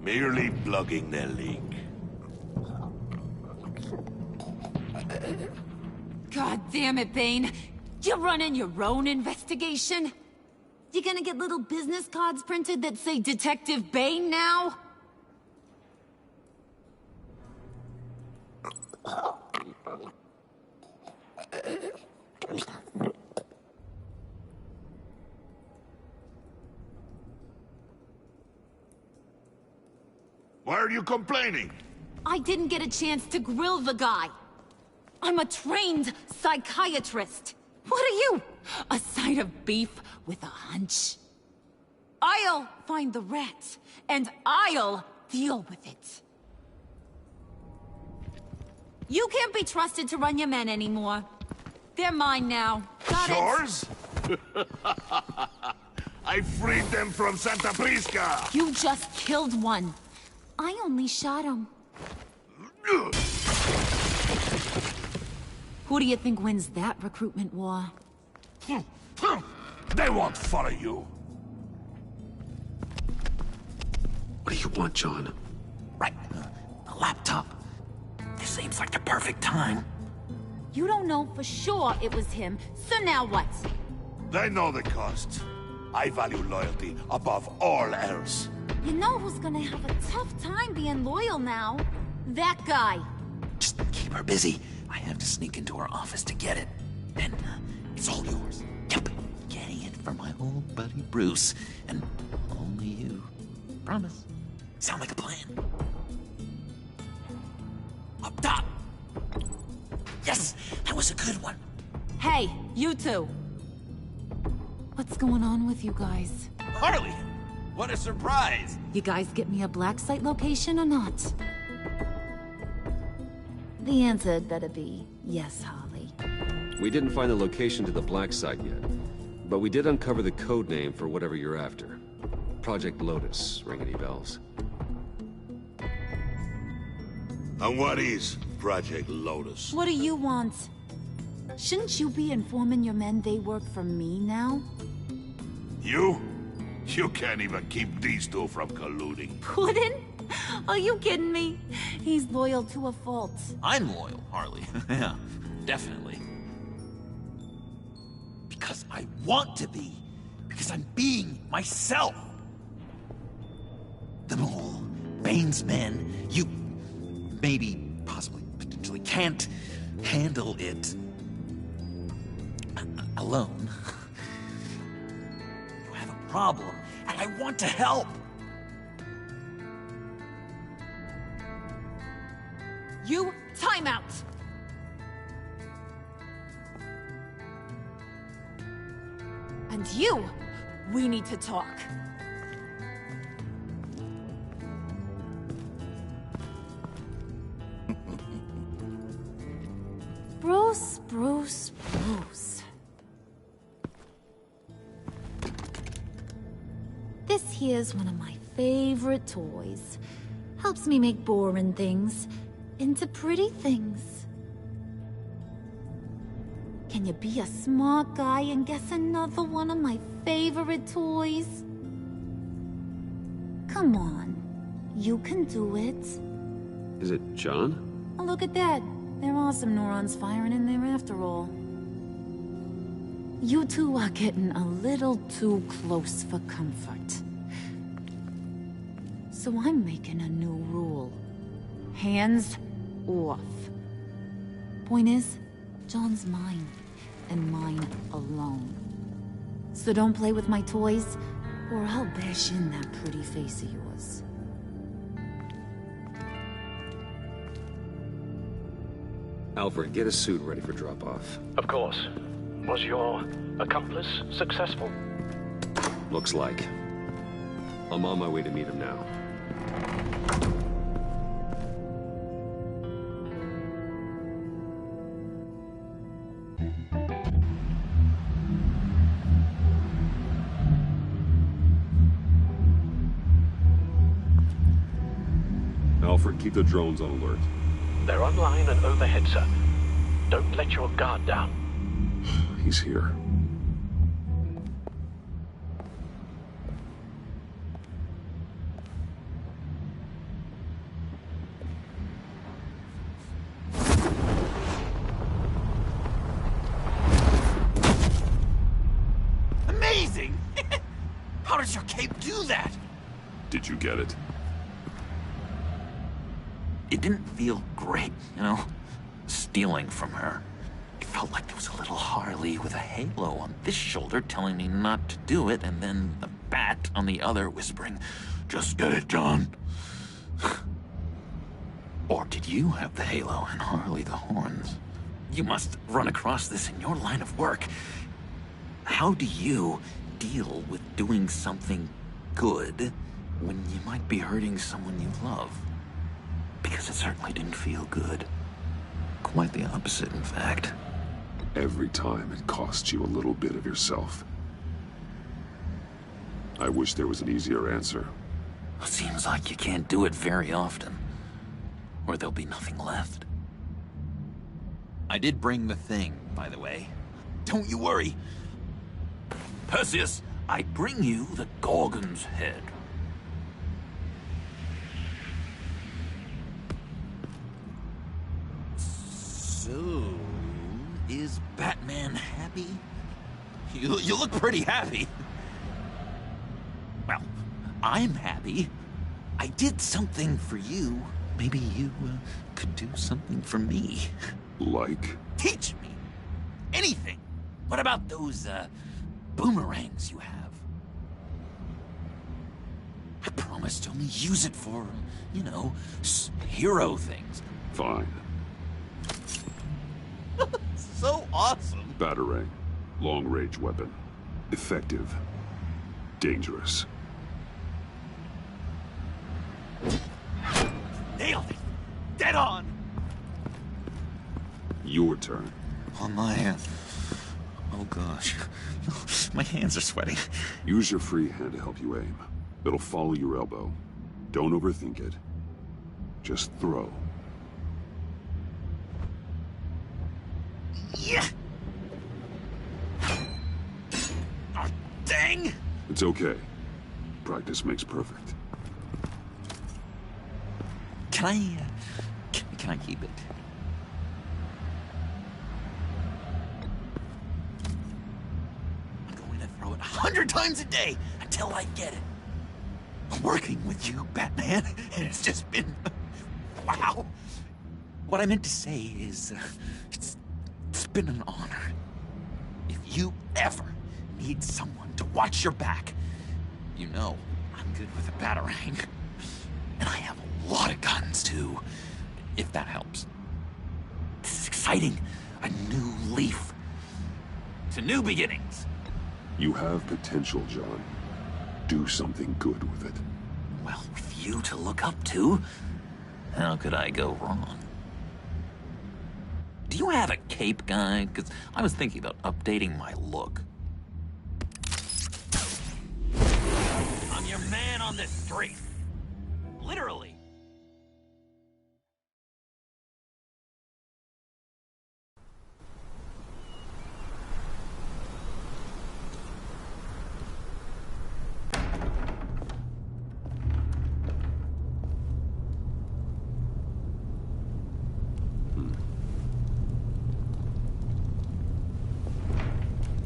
Merely plugging the leak. God damn it, Bane. You're running your own investigation? You gonna get little business cards printed that say Detective Bane now? Why are you complaining? I didn't get a chance to grill the guy. I'm a trained psychiatrist. What are you? A side of beef with a hunch? I'll find the rat, and I'll deal with it. You can't be trusted to run your men anymore. They're mine now. Got it? Yours? I freed them from Santa Prisca! You just killed one. I only shot him. Who do you think wins that recruitment war? They won't follow you. What do you want, John? Right. A laptop. This seems like the perfect time. You don't know for sure it was him, so now what? They know the cost. I value loyalty above all else. You know who's gonna have a tough time being loyal now? That guy. Just keep her busy. I have to sneak into her office to get it. Then, it's all yours. Yep. Getting it from my old buddy Bruce. And only you. Promise. Sound like a plan? Up top! Yes! That was a good one. Hey, you two. What's going on with you guys? Harley! What a surprise! You guys get me a black site location or not? The answer had better be yes, Harley. We didn't find the location to the black site yet, but we did uncover the code name for whatever you're after. Project Lotus. Ring any bells? And what is Project Lotus? What do you want? Shouldn't you be informing your men they work for me now? You? You can't even keep these two from colluding. Puddin'? Are you kidding me? He's loyal to a fault. I'm loyal, Harley. Yeah, definitely. Because I want to be. Because I'm being myself. The Mole, Bane's men, you maybe, possibly, potentially can't handle it alone. You have a problem, and I want to help. You, time out! And you, we need to talk. Bruce. This here's one of my favorite toys. Helps me make boring things into pretty things. Can you be a smart guy and guess another one of my favorite toys? Come on. You can do it. Is it John? Oh, look at that. There are some neurons firing in there after all. You two are getting a little too close for comfort. So I'm making a new rule. Hands off. Point is, John's mine, and mine alone. So don't play with my toys, or I'll bash in that pretty face of yours. Alfred, get a suit ready for drop-off. Of course. Was your accomplice successful? Looks like. I'm on my way to meet him now. Alfred, keep the drones on alert. They're online and overhead, sir. Don't let your guard down. He's here. Amazing! How does your cape do that? Did you get it? It didn't feel great, you know? Stealing from her. It felt like there was a little Harley with a halo on this shoulder telling me not to do it, and then the bat on the other whispering, "Just get it, John." Or did you have the halo and Harley the horns? You must run across this in your line of work. How do you deal with doing something good when you might be hurting someone you love? Because it certainly didn't feel good. Quite the opposite, in fact. Every time it costs you a little bit of yourself. I wish there was an easier answer. Seems like you can't do it very often. Or there'll be nothing left. I did bring the thing, by the way. Don't you worry. Perseus, I bring you the Gorgon's head. So, is Batman happy? You look pretty happy. Well, I'm happy. I did something for you. Maybe you could do something for me. Like? Teach me. Anything. What about those, boomerangs you have? I promise to only use it for, you know, hero things. Fine. So awesome. Batarang. Long-range weapon. Effective. Dangerous. Nailed it. Dead on. Your turn. On my hand. Oh gosh. My hands are sweating. Use your free hand to help you aim. It'll follow your elbow. Don't overthink it. Just throw. Yeah. Oh, dang. It's okay. Practice makes perfect. Can I, can I keep it? I'm going to throw it 100 times a day until I get it. Working with you, Batman, it's just been, wow. What I meant to say is, it's been an honor. If you ever need someone to watch your back, you know I'm good with a Batarang. And I have a lot of guns, too, if that helps. This is exciting. A new leaf. To new beginnings. You have potential, John. Do something good with it. Well, with you to look up to, how could I go wrong? Do you have a cape, guy? Because I was thinking about updating my look. I'm your man on this street. Literally.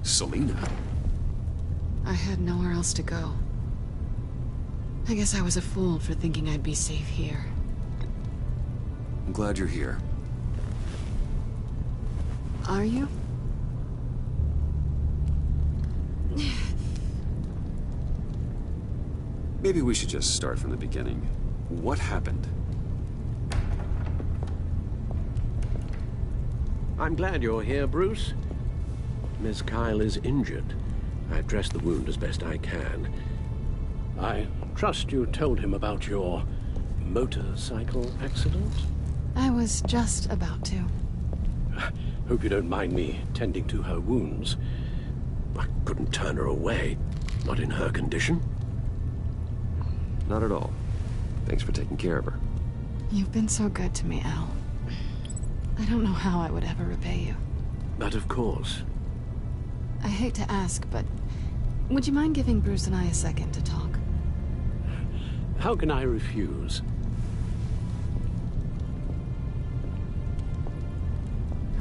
Selina? I had nowhere else to go. I guess I was a fool for thinking I'd be safe here. I'm glad you're here. Are you? Maybe we should just start from the beginning. What happened? I'm glad you're here, Bruce. Miss Kyle is injured. I've dressed the wound as best I can. I trust you told him about your motorcycle accident? I was just about to. Hope you don't mind me tending to her wounds. I couldn't turn her away, not in her condition. Not at all. Thanks for taking care of her. You've been so good to me, Al. I don't know how I would ever repay you. But of course. I hate to ask, but would you mind giving Bruce and I a second to talk? How can I refuse?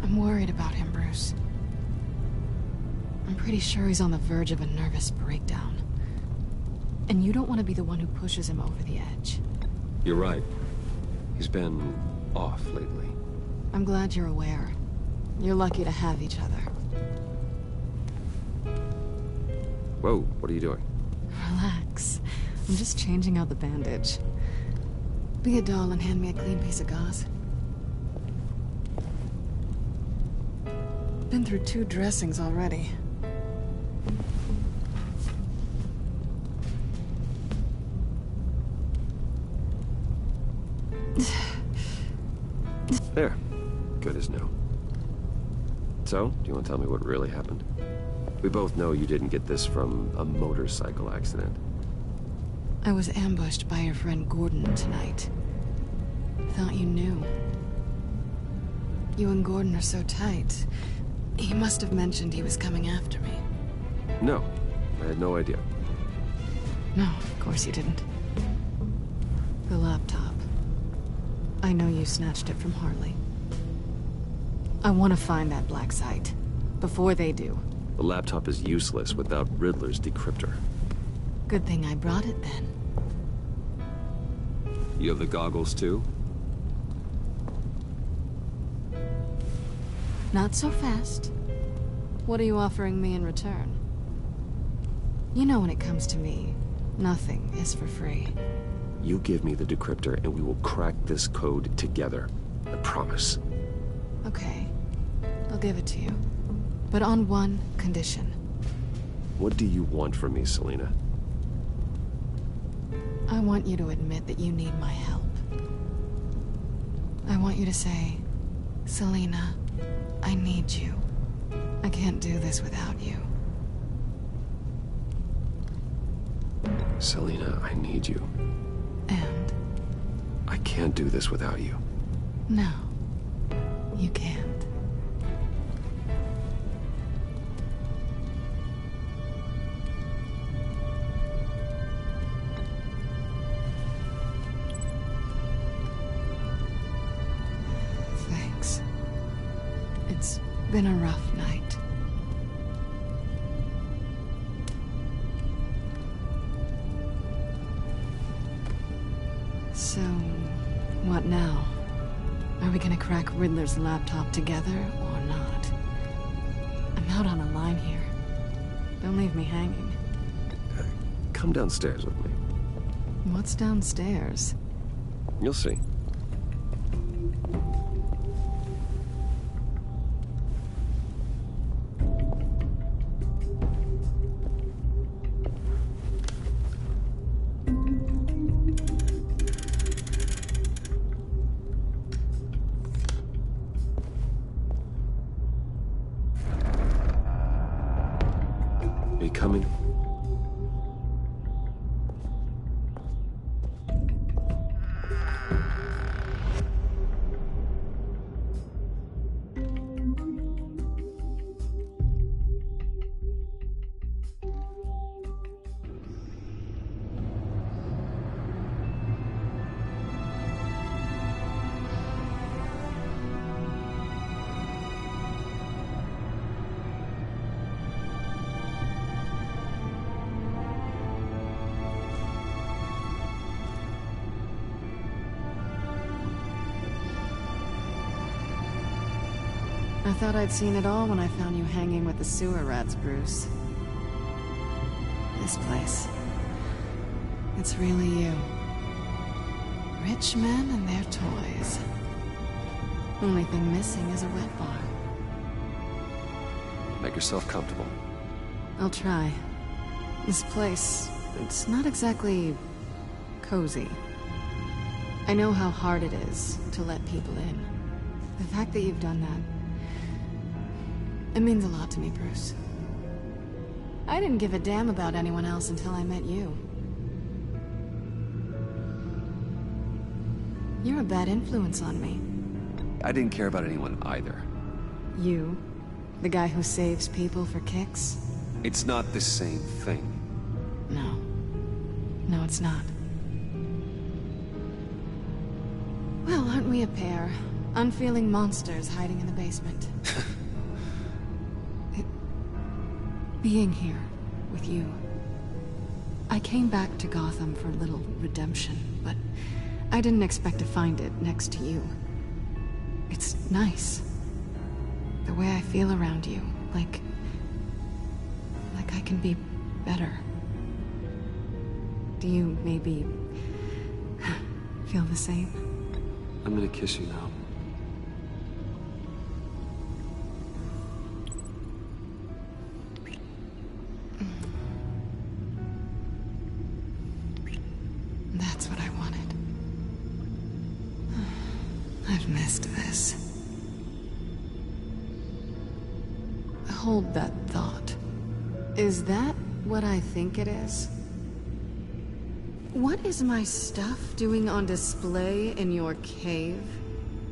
I'm worried about him, Bruce. I'm pretty sure he's on the verge of a nervous breakdown. And you don't want to be the one who pushes him over the edge. You're right. He's been off lately. I'm glad you're aware. You're lucky to have each other. Whoa, what are you doing? Relax. I'm just changing out the bandage. Be a doll and hand me a clean piece of gauze. Been through 2 dressings already. There. Good as new. So, do you want to tell me what really happened? We both know you didn't get this from a motorcycle accident. I was ambushed by your friend Gordon tonight. Thought you knew. You and Gordon are so tight. He must have mentioned he was coming after me. No, I had no idea. No, of course you didn't. The laptop. I know you snatched it from Harley. I want to find that black site. Before they do. The laptop is useless without Riddler's decryptor. Good thing I brought it then. You have the goggles too? Not so fast. What are you offering me in return? You know when it comes to me, nothing is for free. You give me the decryptor and we will crack this code together. I promise. Okay. I'll give it to you. But on one condition. What do you want from me, Selina? I want you to admit that you need my help. I want you to say, Selina, I need you. I can't do this without you. Selina, I need you. And? I can't do this without you. No, you can't. Thanks. It's been a rough night. So, what now? Are we gonna crack Riddler's laptop together, or not? I'm out on a line here. Don't leave me hanging. Come downstairs with me. What's downstairs? You'll see. Are you coming? I thought I'd seen it all when I found you hanging with the sewer rats, Bruce. This place. It's really you. Rich men and their toys. Only thing missing is a wet bar. Make yourself comfortable. I'll try. This place, it's not exactly cozy. I know how hard it is to let people in. The fact that you've done that, it means a lot to me, Bruce. I didn't give a damn about anyone else until I met you. You're a bad influence on me. I didn't care about anyone either. You? The guy who saves people for kicks? It's not the same thing. No. No, it's not. Well, aren't we a pair? Unfeeling monsters hiding in the basement. Being here with you. I came back to Gotham for a little redemption, but I didn't expect to find it next to you. It's nice. The way I feel around you, like I can be better. Do you maybe feel the same? I'm gonna kiss you now. That's what I wanted. I've missed this. Hold that thought. Is that what I think it is? What is my stuff doing on display in your cave?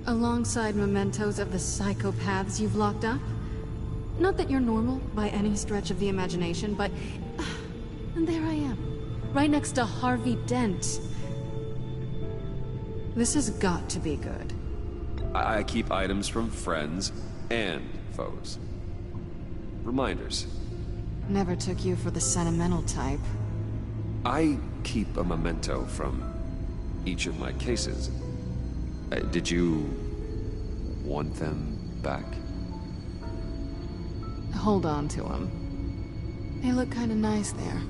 Alongside mementos of the psychopaths you've locked up? Not that you're normal by any stretch of the imagination, but... and there I am. Right next to Harvey Dent. This has got to be good. I keep items from friends and foes. Reminders. Never took you for the sentimental type. I keep a memento from each of my cases. Did you want them back? Hold on to them. They look kind of nice there.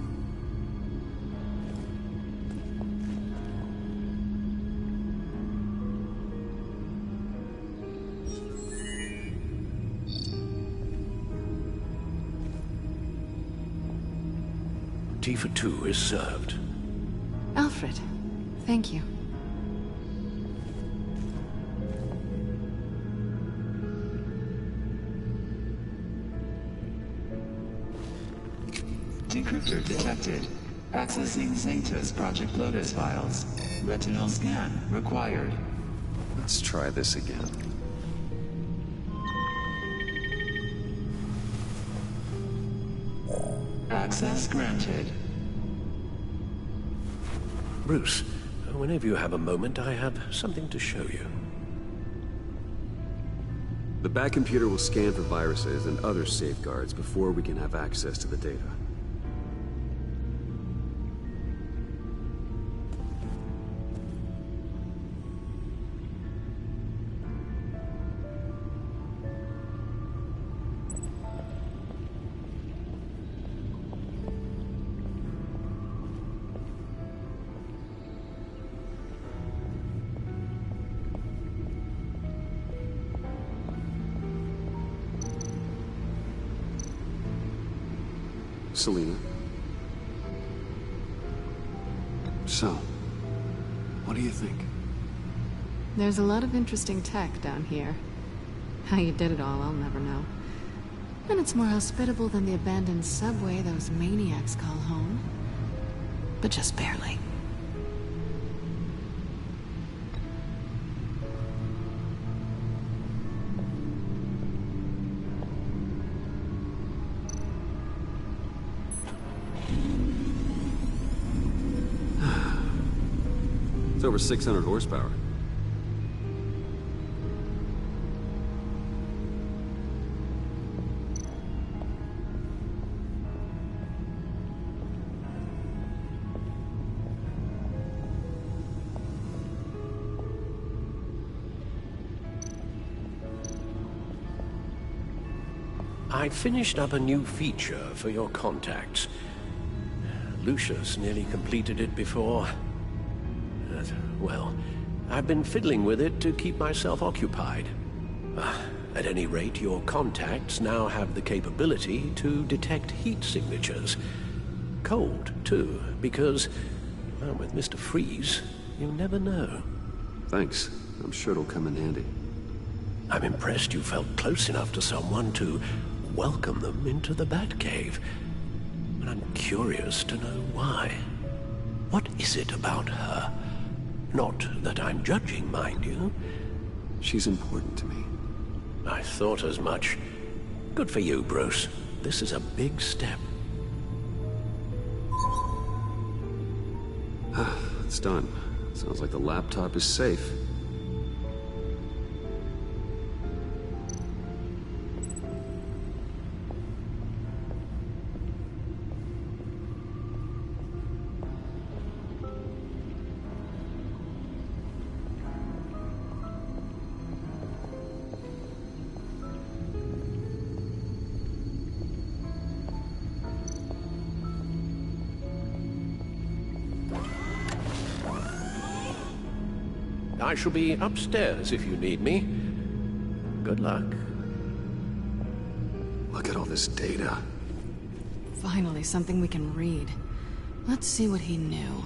Tea for two is served. Alfred, thank you. Decryptor detected. Accessing Zetas Project Lotus files. Retinal scan required. Let's try this again. Access granted. Bruce, whenever you have a moment, I have something to show you. The Bat computer will scan for viruses and other safeguards before we can have access to the data. Selina. So, what do you think? There's a lot of interesting tech down here. How you did it all, I'll never know. And it's more hospitable than the abandoned subway those maniacs call home. But just barely. It's over 600 horsepower. I finished up a new feature for your contacts. Lucius nearly completed it before. Well, I've been fiddling with it to keep myself occupied. At any rate, your contacts now have the capability to detect heat signatures. Cold, too, because, well, with Mr. Freeze, you never know. Thanks. I'm sure it'll come in handy. I'm impressed you felt close enough to someone to welcome them into the Batcave. And I'm curious to know why. What is it about her? Not that I'm judging, mind you. She's important to me. I thought as much. Good for you, Bruce. This is a big step. It's done. Sounds like the laptop is safe. I shall be upstairs if you need me. Good luck. Look at all this data. Finally, something we can read. Let's see what he knew.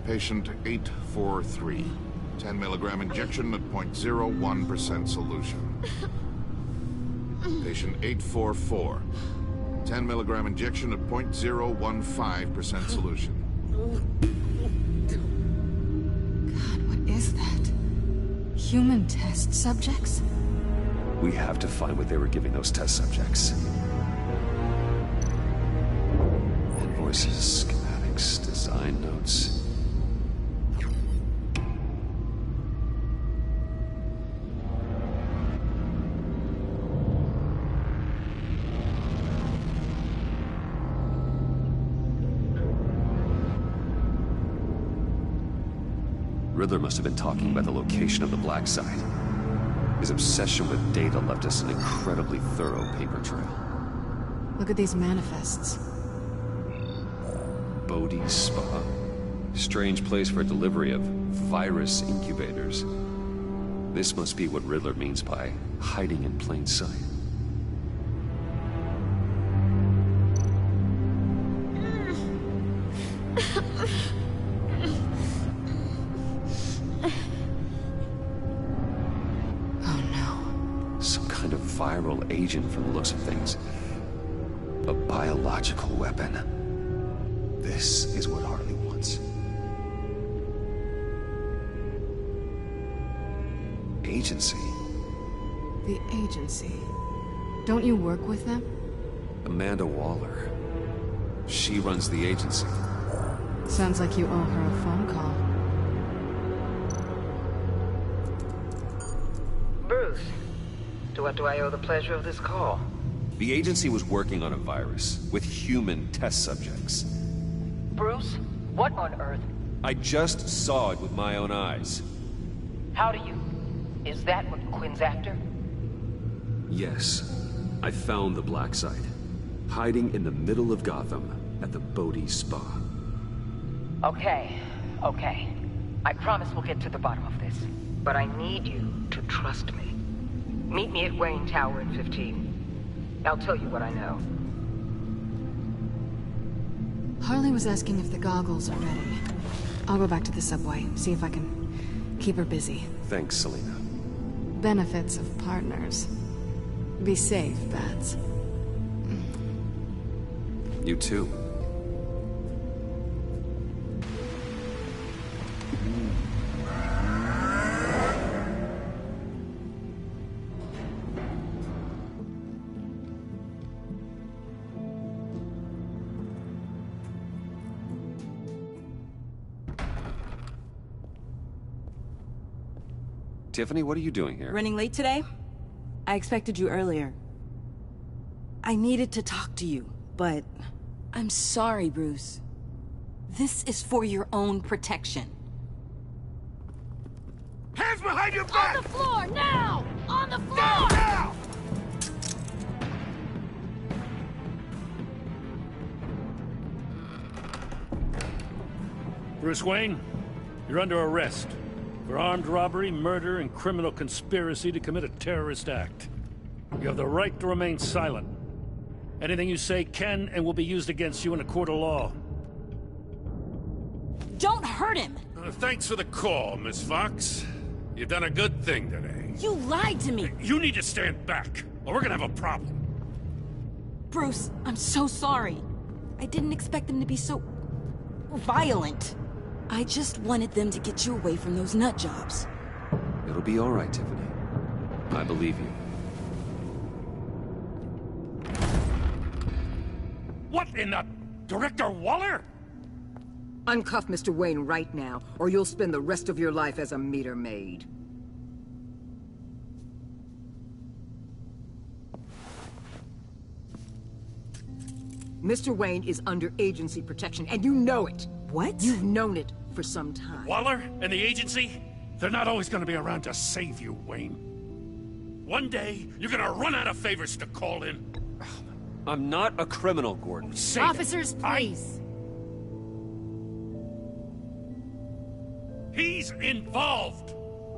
Patient 843. 10 milligram injection at 0.01% solution. Patient 844. 10 milligram injection at 0.015% solution. God, what is that? Human test subjects? We have to find what they were giving those test subjects. Invoices, schematics, design notes. Riddler must have been talking about the location of the Black Site. His obsession with data left us an incredibly thorough paper trail. Look at these manifests. Bodhi Spa. Strange place for delivery of virus incubators. This must be what Riddler means by hiding in plain sight. Viral agent from the looks of things. A biological weapon. This is what Harley wants. Agency? The agency. Don't you work with them? Amanda Waller. She runs the agency. Sounds like you owe her a phone call. Bruce. To what do I owe the pleasure of this call? The agency was working on a virus with human test subjects. Bruce? What on earth? I just saw it with my own eyes. How do you... Is that what Quinn's after? Yes. I found the Black Site. Hiding in the middle of Gotham at the Bodhi Spa. Okay. I promise we'll get to the bottom of this. But I need you to trust me. Meet me at Wayne Tower in 15. I'll tell you what I know. Harley was asking if the goggles are ready. I'll go back to the subway, see if I can keep her busy. Thanks, Selina. Benefits of partners. Be safe, Bats. You too. Tiffany, what are you doing here? Running late today? I expected you earlier. I needed to talk to you, but... I'm sorry, Bruce. This is for your own protection. Hands Hands behind your back! On the floor, now! On the floor! Now! Bruce Wayne, you're under arrest for armed robbery, murder, and criminal conspiracy to commit a terrorist act. You have the right to remain silent. Anything you say can and will be used against you in a court of law. Don't hurt him! Thanks for the call, Miss Fox. You've done a good thing today. You lied to me! You need to stand back, or we're gonna have a problem. Bruce, I'm so sorry. I didn't expect them to be so... violent. I just wanted them to get you away from those nut jobs. It'll be all right, Tiffany. I believe you. What in the... Director Waller? Uncuff Mr. Wayne right now, or you'll spend the rest of your life as a meter maid. Mr. Wayne is under agency protection, and you know it. What? You've known it for some time. Waller and the agency? They're not always gonna be around to save you, Wayne. One day, you're gonna run out of favors to call in. I'm not a criminal, Gordon. Officers, please. He's involved!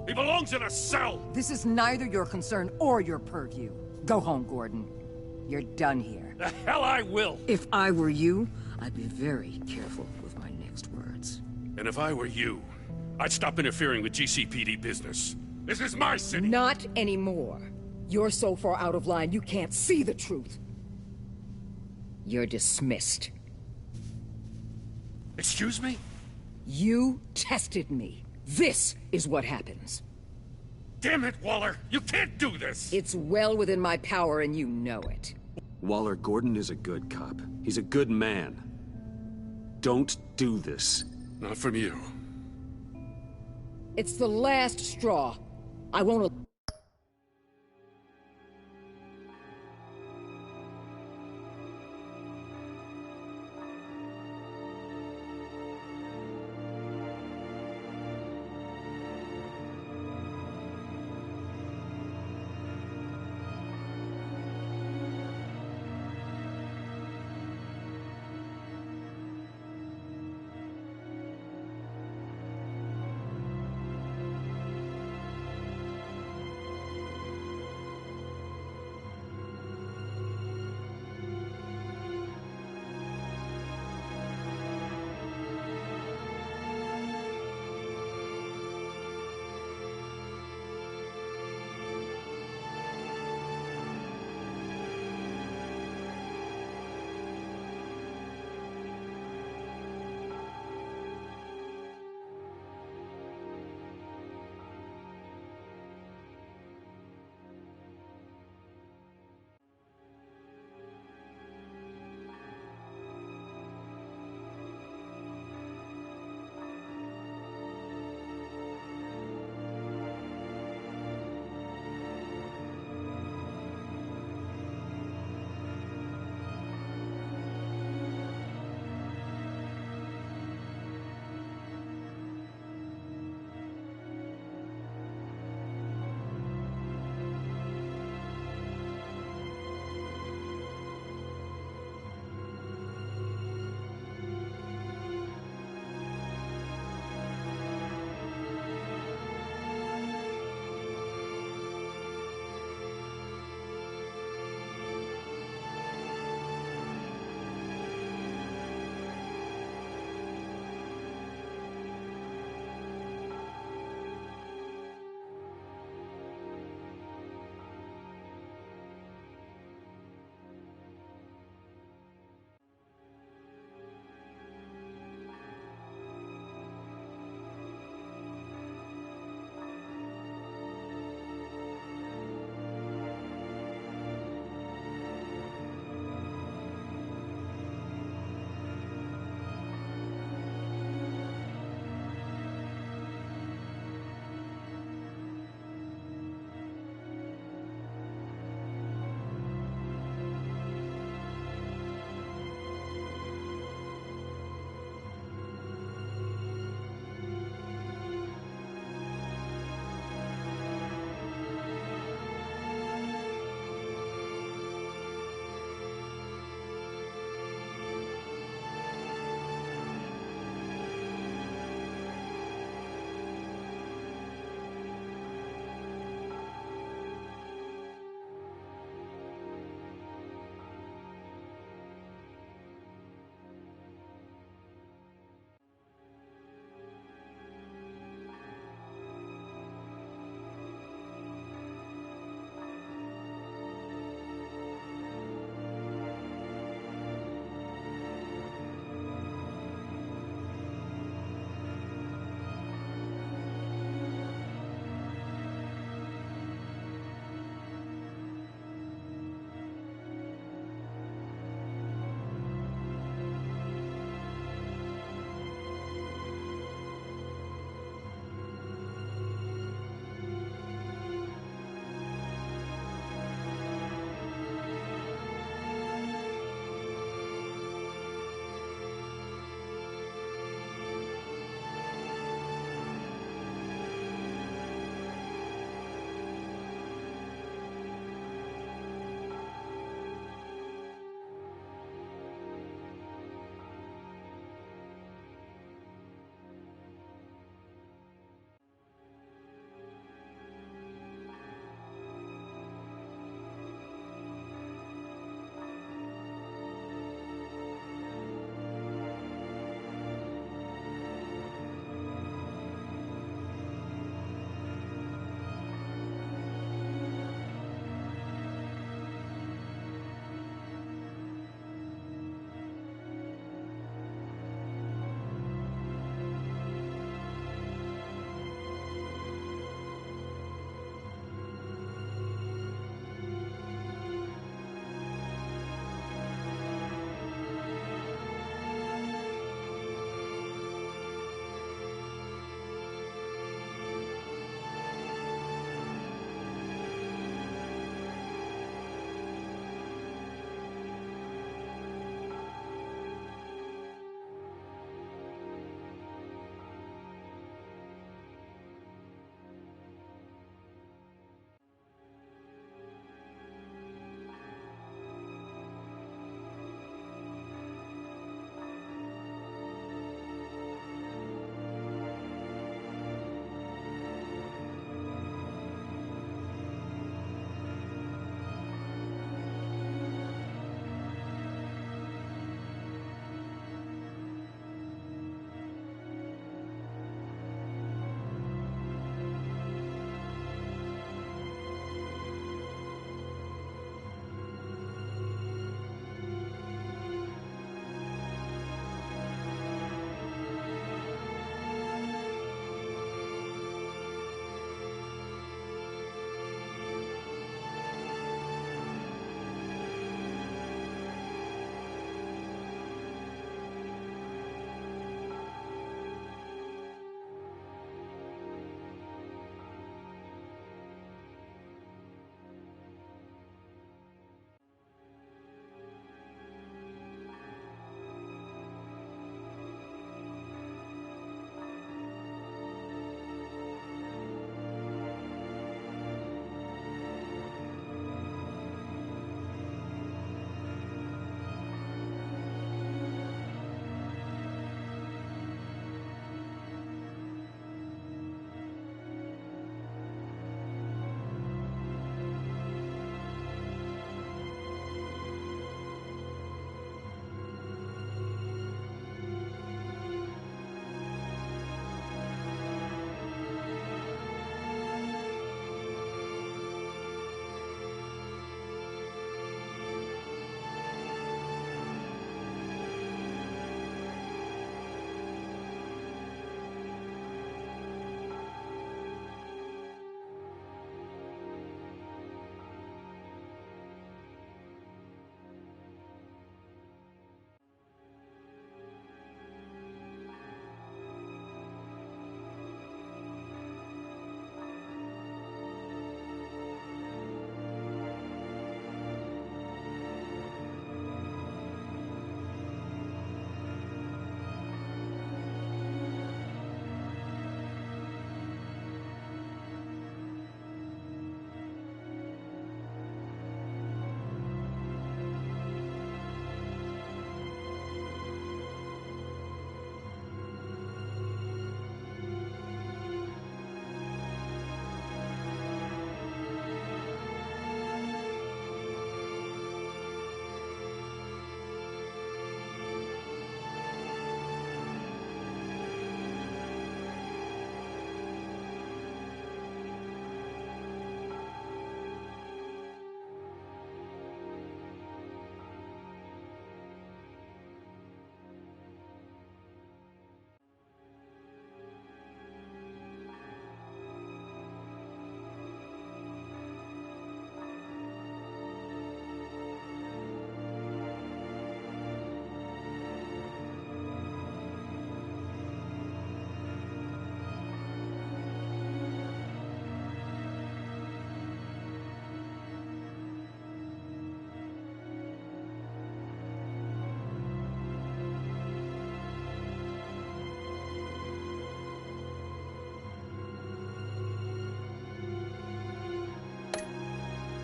He belongs in a cell! This is neither your concern or your purview. Go home, Gordon. You're done here. The hell I will! If I were you, I'd be very careful with my next words. And if I were you, I'd stop interfering with GCPD business. This is my city! Not anymore. You're so far out of line you can't see the truth. You're dismissed. Excuse me? You tested me. This is what happens. Damn it, Waller! You can't do this! It's well within my power and you know it. Waller, Gordon is a good cop. He's a good man. Don't do this. Not from you. It's the last straw. I won't...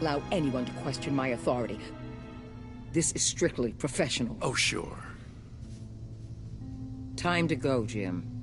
allow anyone to question my authority. This is strictly professional. Oh, sure. Time to go, Jim.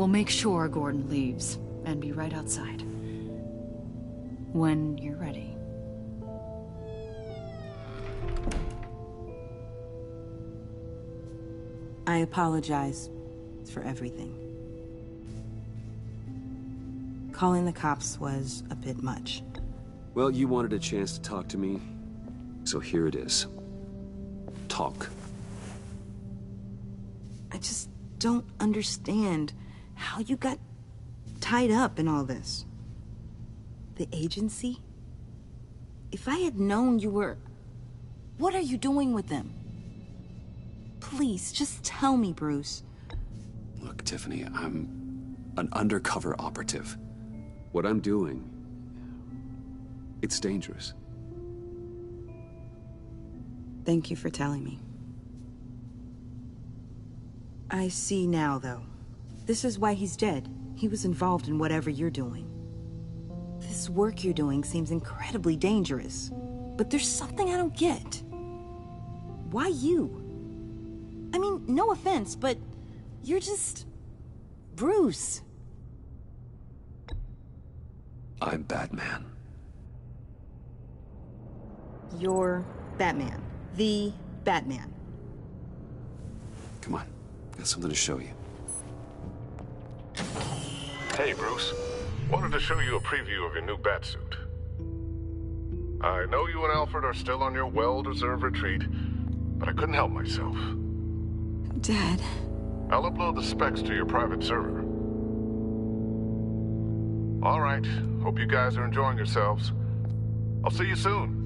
We'll make sure Gordon leaves, and be right outside. When you're ready. I apologize for everything. Calling the cops was a bit much. Well, you wanted a chance to talk to me, so here it is. Talk. I just don't understand how you got tied up in all this. The agency? If I had known you were... What are you doing with them? Please, just tell me, Bruce. Look, Tiffany, I'm an undercover operative. What I'm doing, it's dangerous. Thank you for telling me. I see now, though. This is why he's dead. He was involved in whatever you're doing. This work you're doing seems incredibly dangerous. But there's something I don't get. Why you? I mean, no offense, but you're just... Bruce. I'm Batman. You're Batman. The Batman. Come on, got something to show you. Hey, Bruce. Wanted to show you a preview of your new Batsuit. I know you and Alfred are still on your well-deserved retreat, but I couldn't help myself. Dad. I'll upload the specs to your private server. All right. Hope you guys are enjoying yourselves. I'll see you soon.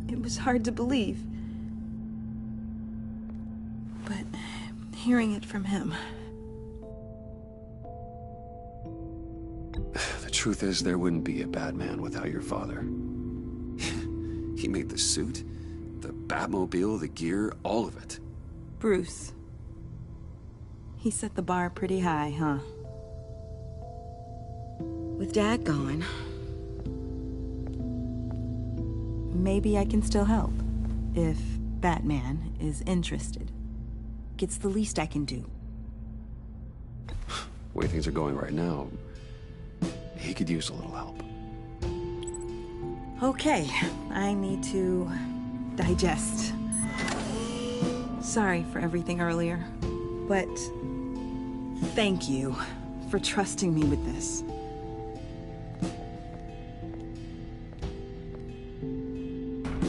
It was hard to believe. But hearing it from him... The truth is, there wouldn't be a Batman without your father. He made the suit, the Batmobile, the gear, all of it. Bruce. He set the bar pretty high, huh? With Dad gone... maybe I can still help. If Batman is interested. It's the least I can do. The way things are going right now, he could use a little help. Okay, I need to digest. Sorry for everything earlier, but thank you for trusting me with this.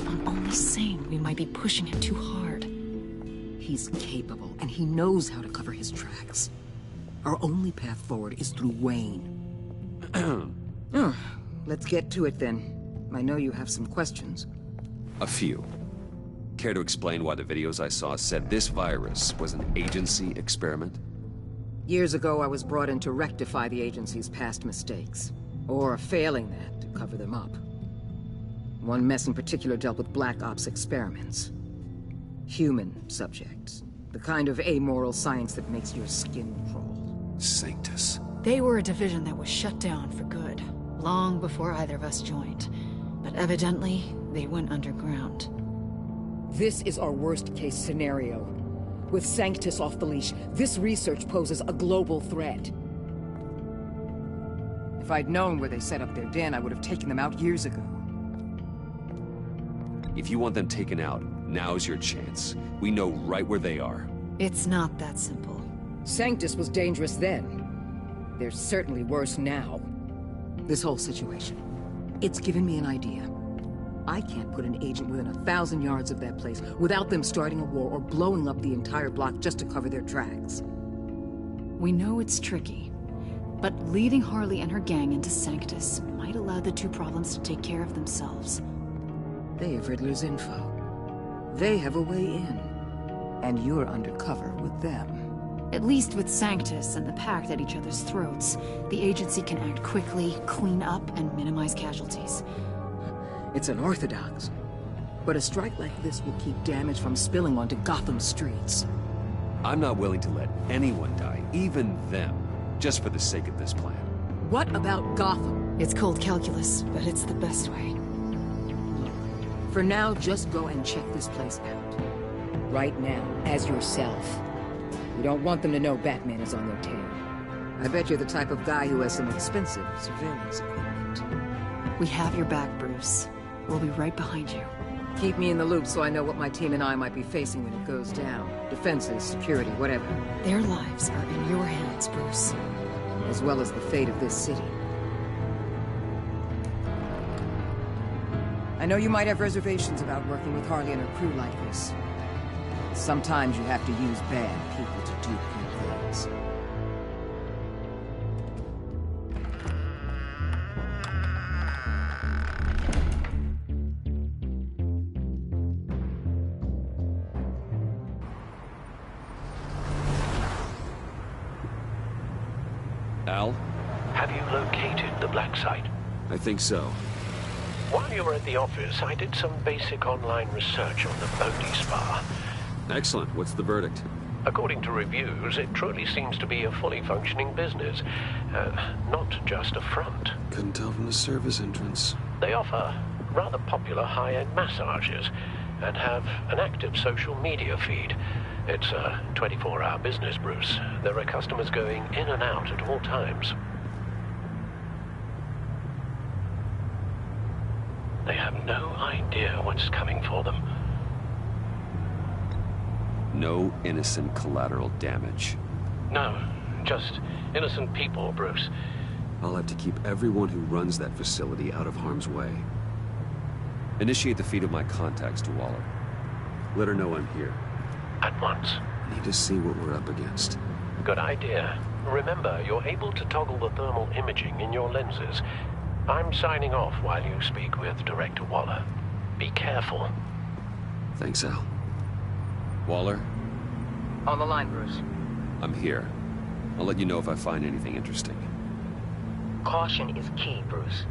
I'm only saying we might be pushing him too hard. He's capable, and he knows how to cover his tracks. Our only path forward is through Wayne. Let's get to it then. I know you have some questions. A few. Care to explain why the videos I saw said this virus was an agency experiment? Years ago, I was brought in to rectify the agency's past mistakes. Or failing that, to cover them up. One mess in particular dealt with Black Ops experiments. Human subjects. The kind of amoral science that makes your skin crawl. Sanctus. They were a division that was shut down for good, long before either of us joined. But evidently, they went underground. This is our worst-case scenario. With Sanctus off the leash, this research poses a global threat. If I'd known where they set up their den, I would have taken them out years ago. If you want them taken out, now's your chance. We know right where they are. It's not that simple. Sanctus was dangerous then. They're certainly worse now. This whole situation, it's given me an idea. I can't put an agent within 1,000 yards of that place without them starting a war or blowing up the entire block just to cover their tracks. We know it's tricky, but leading Harley and her gang into Sanctus might allow the two problems to take care of themselves. They have Riddler's info. They have a way in. And you're undercover with them. At least with Sanctus and the Pact at each other's throats, the agency can act quickly, clean up, and minimize casualties. It's unorthodox. But a strike like this will keep damage from spilling onto Gotham's streets. I'm not willing to let anyone die, even them, just for the sake of this plan. What about Gotham? It's cold calculus, but it's the best way. For now, just go and check this place out. Right now, as yourself. We don't want them to know Batman is on their tail. I bet you're the type of guy who has some expensive surveillance equipment. We have your back, Bruce. We'll be right behind you. Keep me in the loop so I know what my team and I might be facing when it goes down. Defenses, security, whatever. Their lives are in your hands, Bruce. As well as the fate of this city. I know you might have reservations about working with Harley and her crew like this. Sometimes you have to use bad people to do good things. Al? Have you located the black site? I think so. While you were at the office, I did some basic online research on the Bodhi Spa. Excellent. What's the verdict? According to reviews, it truly seems to be a fully functioning business. Not just a front. Couldn't tell from the service entrance. They offer rather popular high-end massages and have an active social media feed. It's a 24-hour business, Bruce. There are customers going in and out at all times. They have no idea what's coming for them. No innocent collateral damage. No, just innocent people, Bruce. I'll have to keep everyone who runs that facility out of harm's way. Initiate the feed of my contacts to Waller. Let her know I'm here. At once. Need to see what we're up against. Good idea. Remember, you're able to toggle the thermal imaging in your lenses. I'm signing off while you speak with Director Waller. Be careful. Thanks, Al. Waller? On the line, Bruce. I'm here. I'll let you know if I find anything interesting. Caution is key, Bruce.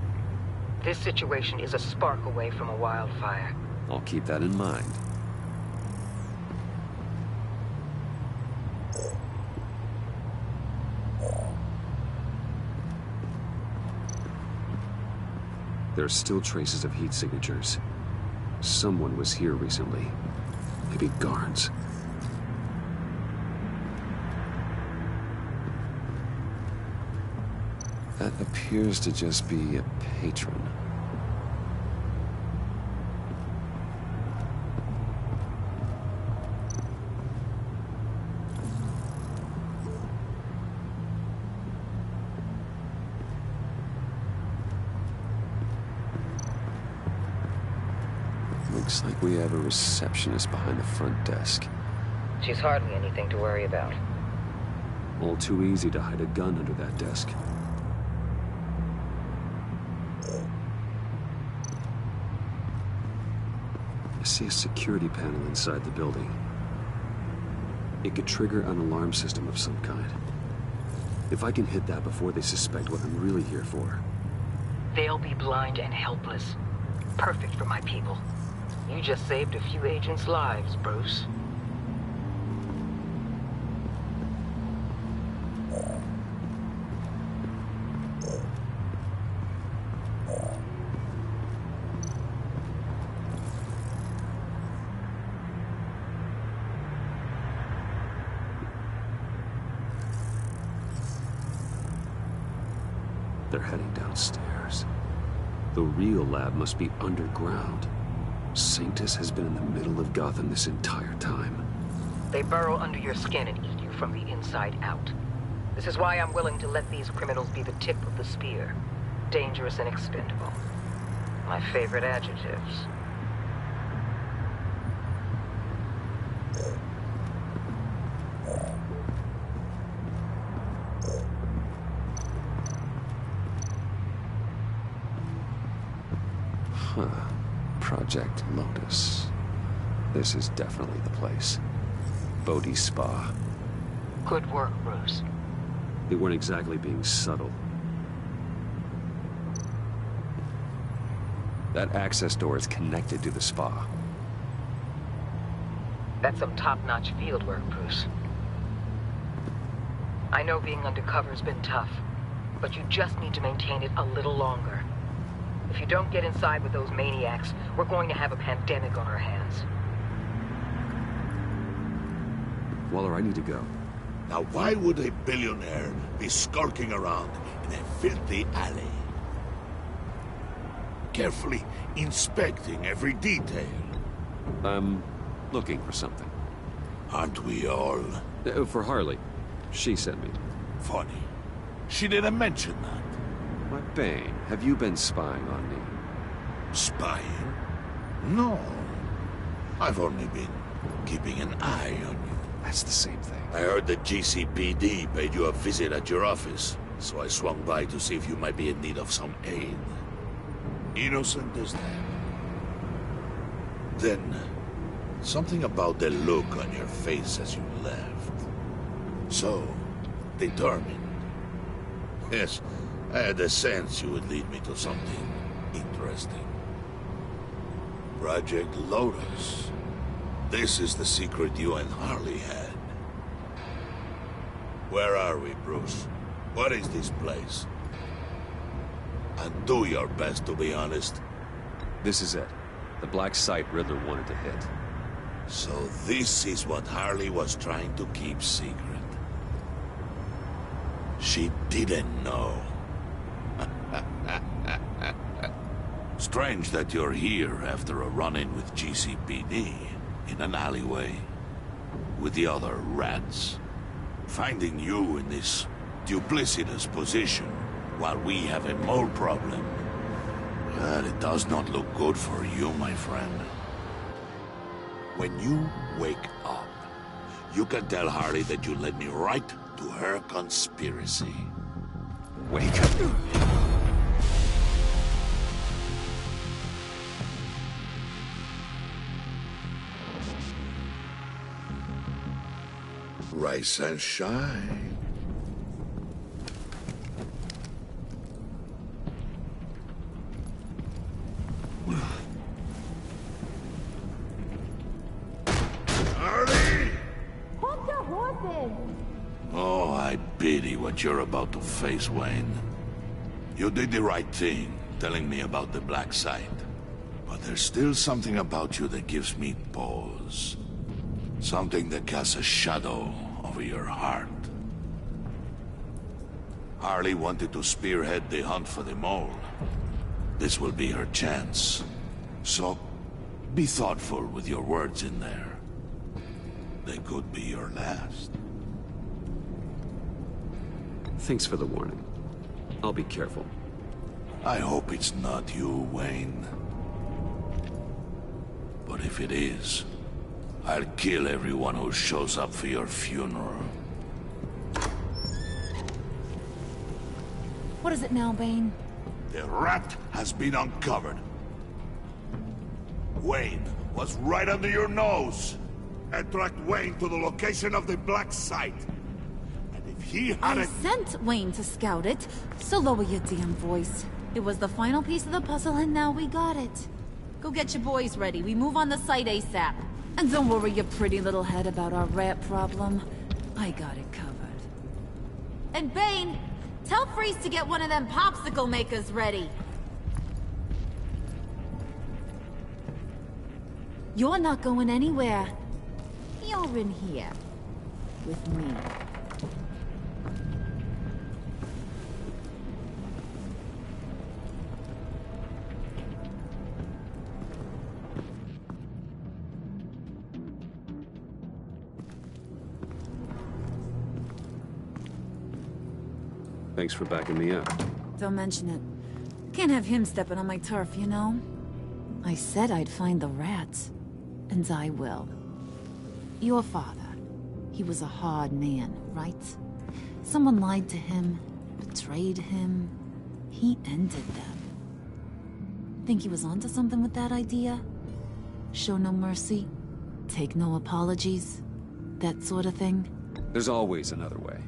This situation is a spark away from a wildfire. I'll keep that in mind. There are still traces of heat signatures. Someone was here recently. Maybe guards. That appears to just be a patron. Looks like we have a receptionist behind the front desk. She's hardly anything to worry about. All too easy to hide a gun under that desk. I see a security panel inside the building. It could trigger an alarm system of some kind. If I can hit that before they suspect what I'm really here for. They'll be blind and helpless. Perfect for my people. You just saved a few agents' lives, Bruce. They're heading downstairs. The real lab must be underground. Sanctus has been in the middle of Gotham this entire time. They burrow under your skin and eat you from the inside out. This is why I'm willing to let these criminals be the tip of the spear. Dangerous and expendable. My favorite adjectives. Huh. Project Lotus. This is definitely the place. Bodhi Spa. Good work, Bruce. They weren't exactly being subtle. That access door is connected to the spa. That's some top-notch field work, Bruce. I know being undercover's been tough, but you just need to maintain it a little longer. If you don't get inside with those maniacs, we're going to have a pandemic on our hands. Waller, I need to go. Now why would a billionaire be skulking around in a filthy alley? Carefully inspecting every detail. I'm looking for something. Aren't we all? For Harley. She sent me. Funny. She didn't mention that. Why, Bane, have you been spying on me? Spying? No. I've only been keeping an eye on you. That's the same thing. I heard that GCPD paid you a visit at your office, so I swung by to see if you might be in need of some aid. Innocent as that. Then, something about the look on your face as you left. So, determined. Yes, I had a sense you would lead me to something interesting. Project Lotus. This is the secret you and Harley had. Where are we, Bruce? What is this place? And do your best to be honest. This is it. The black site Riddler wanted to hit. So this is what Harley was trying to keep secret. She didn't know. Strange that you're here after a run-in with GCPD in an alleyway with the other rats. Finding you in this duplicitous position while we have a mole problem. Well, it does not look good for you, my friend. When you wake up, you can tell Harley that you led me right to her conspiracy. Wake up. Rise and shine. Harley! Hold your horses! Oh, I pity what you're about to face, Wayne. You did the right thing, telling me about the black site. But there's still something about you that gives me pause. Something that casts a shadow over your heart. Harley wanted to spearhead the hunt for the mole. This will be her chance. So, be thoughtful with your words in there. They could be your last. Thanks for the warning. I'll be careful. I hope it's not you, Wayne. But if it is, I'll kill everyone who shows up for your funeral. What is it now, Bane? The rat has been uncovered. Wayne was right under your nose. And tracked Wayne to the location of the black site. And if he I hadn't... sent Wayne to scout it, so lower your damn voice. It was the final piece of the puzzle, and now we got it. Go get your boys ready. We move on the site ASAP. And don't worry your pretty little head about our rat problem. I got it covered. And Bane, tell Freeze to get one of them popsicle makers ready. You're not going anywhere. You're in here. With me. Thanks for backing me up. Don't mention it. Can't have him stepping on my turf, you know? I said I'd find the rats. And I will. Your father. He was a hard man, right? Someone lied to him, betrayed him. He ended them. Think he was onto something with that idea? Show no mercy? Take no apologies? That sort of thing? There's always another way.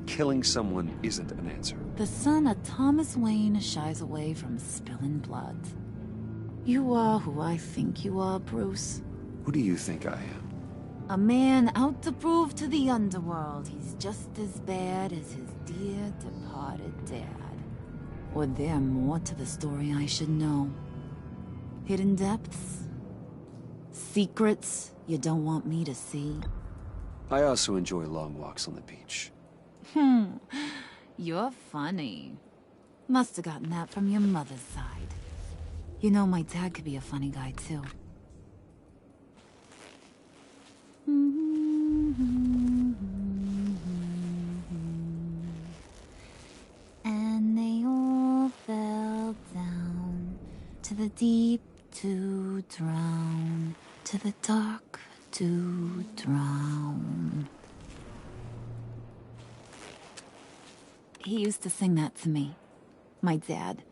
Killing someone isn't an answer. The son of Thomas Wayne shies away from spilling blood. You are who I think you are, Bruce. Who do you think I am? A man out to prove to the underworld he's just as bad as his dear departed dad. Or there more to the story I should know? Hidden depths? Secrets you don't want me to see? I also enjoy long walks on the beach. You're funny. Must have gotten that from your mother's side. You know, my dad could be a funny guy, too. And they all fell down to the deep to drown, to the dark to drown. He used to sing that to me. My dad.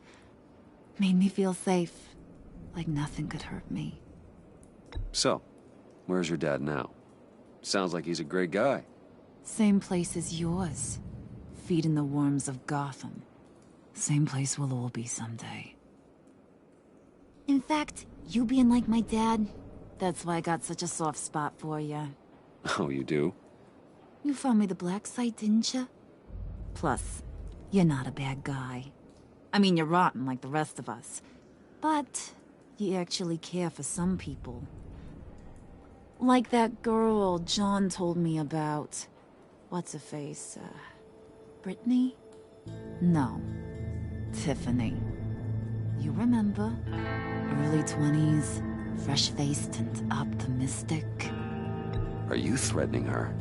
Made me feel safe. Like nothing could hurt me. So, where's your dad now? Sounds like he's a great guy. Same place as yours. Feeding the worms of Gotham. Same place we'll all be someday. In fact, you being like my dad, that's why I got such a soft spot for you. Oh, you do? You found me the black site, didn't you? Plus, you're not a bad guy. I mean, you're rotten like the rest of us. But you actually care for some people. Like that girl John told me about. What's her face? Brittany? No. Tiffany. You remember? Early 20s, fresh-faced and optimistic. Are you threatening her?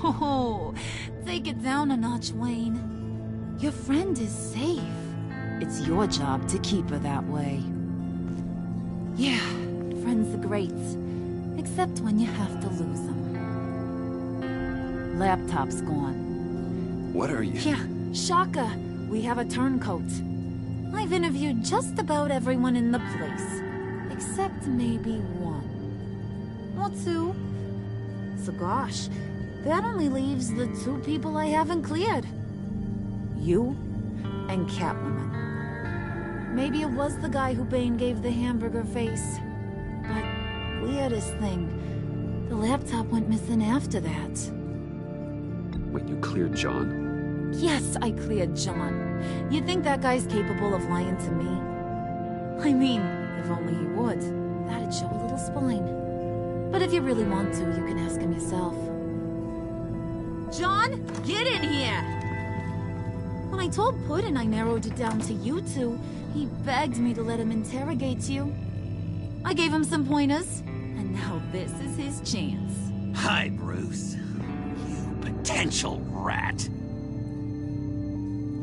Oh, take it down a notch, Wayne. Your friend is safe. It's your job to keep her that way. Yeah, friends are great. Except when you have to lose them. Laptop's gone. What are you... Yeah, shocker. We have a turncoat. I've interviewed just about everyone in the place. Except maybe one. Or two. So gosh, that only leaves the two people I haven't cleared. You and Catwoman. Maybe it was the guy who Bane gave the hamburger face. But weirdest thing, the laptop went missing after that. Wait, you cleared John? Yes, I cleared John. You think that guy's capable of lying to me? I mean, if only he would. That'd show a little spine. But if you really want to, you can ask him yourself. John, get in here! When I told Puddin' I narrowed it down to you two, he begged me to let him interrogate you. I gave him some pointers, and now this is his chance. Hi, Bruce. You potential rat.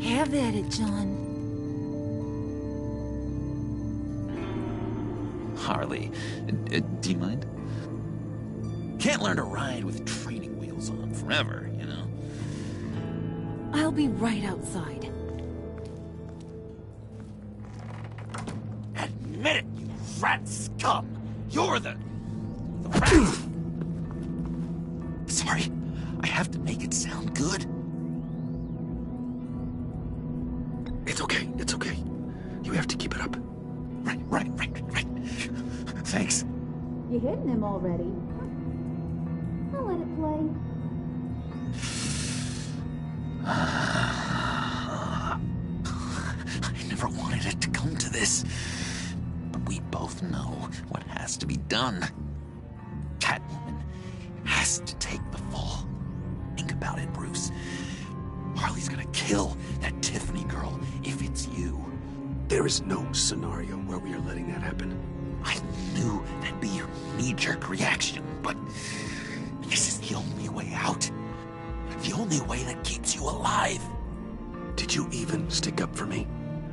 Have at it, John. Harley, do you mind? Can't learn to ride with training wheels on forever, you know? I'll be right outside. Admit it, you rat scum! You're the rat! Sorry, I have to make it sound good. It's okay, it's okay. You have to keep it up. Right. Thanks. You hitting him already? I'll let it play. I never wanted it to come to this. But we both know what has to be done. Catwoman has to take the fall. Think about it, Bruce. Harley's gonna kill that Tiffany girl if it's you. There is no scenario where we are letting that happen. I knew that'd be your knee-jerk reaction, but this is the only way out. The only way that keeps you alive. Did you even stick up for me?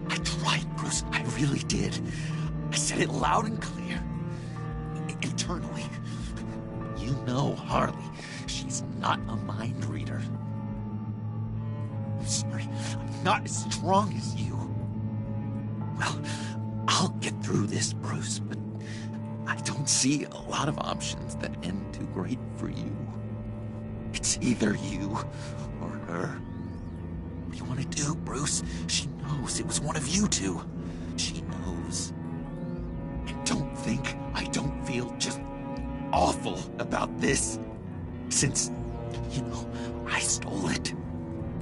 I tried, Bruce. I really did. I said it loud and clear. Internally. You know Harley. She's not a mind reader. I'm sorry. I'm not as strong as you. Well, I'll get through this, Bruce, but I don't see a lot of options that end too great for you. It's either you or her. What do you want to do, Bruce? She knows it was one of you two. She knows. And don't think I don't feel just awful about this. Since, you know, I stole it.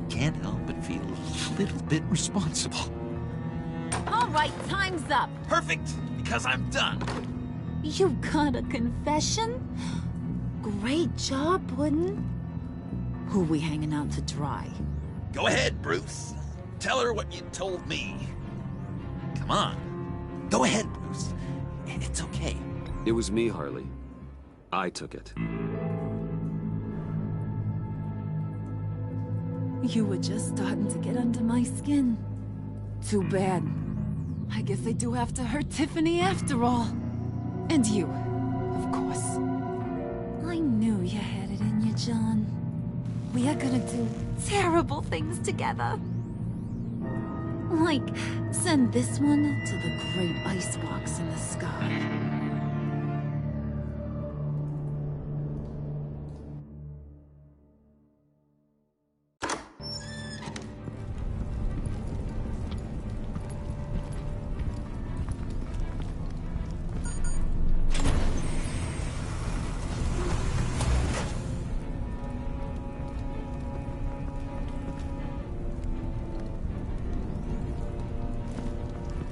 Can't help but feel a little bit responsible. right, time's up. Perfect, because I'm done. You got a confession? Great job, Puddin'. Who we hanging out to dry? Go ahead, Bruce. Tell her what you told me. Come on. Go ahead, Bruce. It's okay. It was me, Harley. I took it. You were just starting to get under my skin. Too bad. I guess I do have to hurt Tiffany after all. And you, of course. I knew you had it in you, John. We are gonna do terrible things together. Like, send this one to the great icebox in the sky.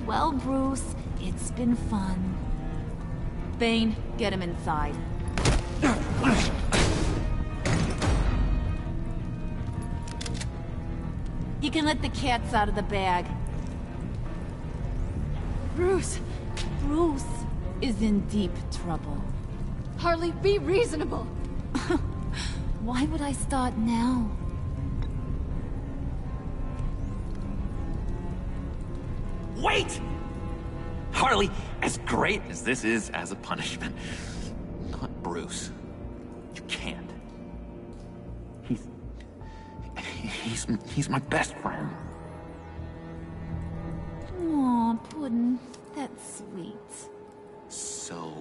Well, Bruce, it's been fun. Bane, get him inside. You can let the cats out of the bag. Bruce! Bruce is in deep trouble. Harley, be reasonable! Why would I start now? Wait! Harley, as great as this is as a punishment, not Bruce. You can't. He's my best friend. Aw, Puddin', that's sweet. So,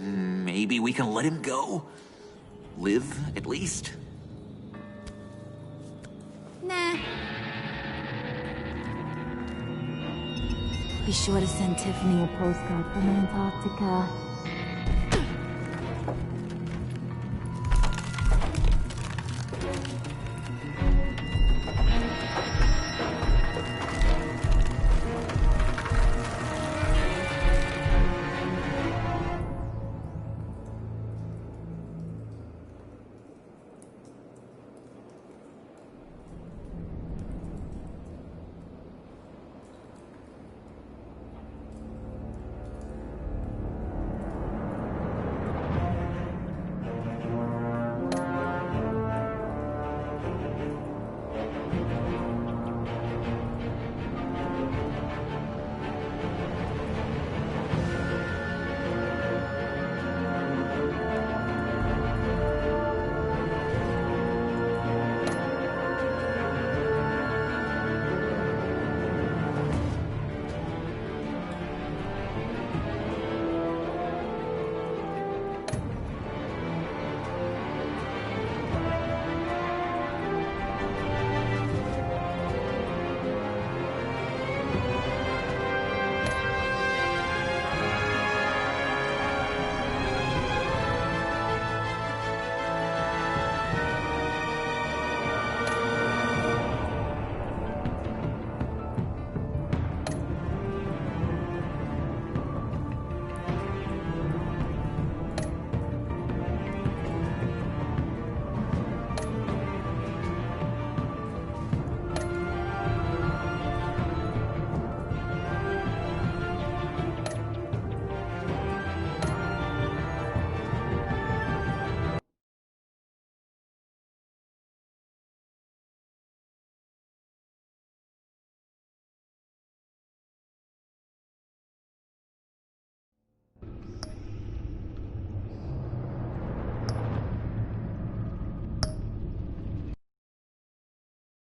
maybe we can let him go? Live, at least? Nah. Be sure to send Tiffany a postcard from Antarctica.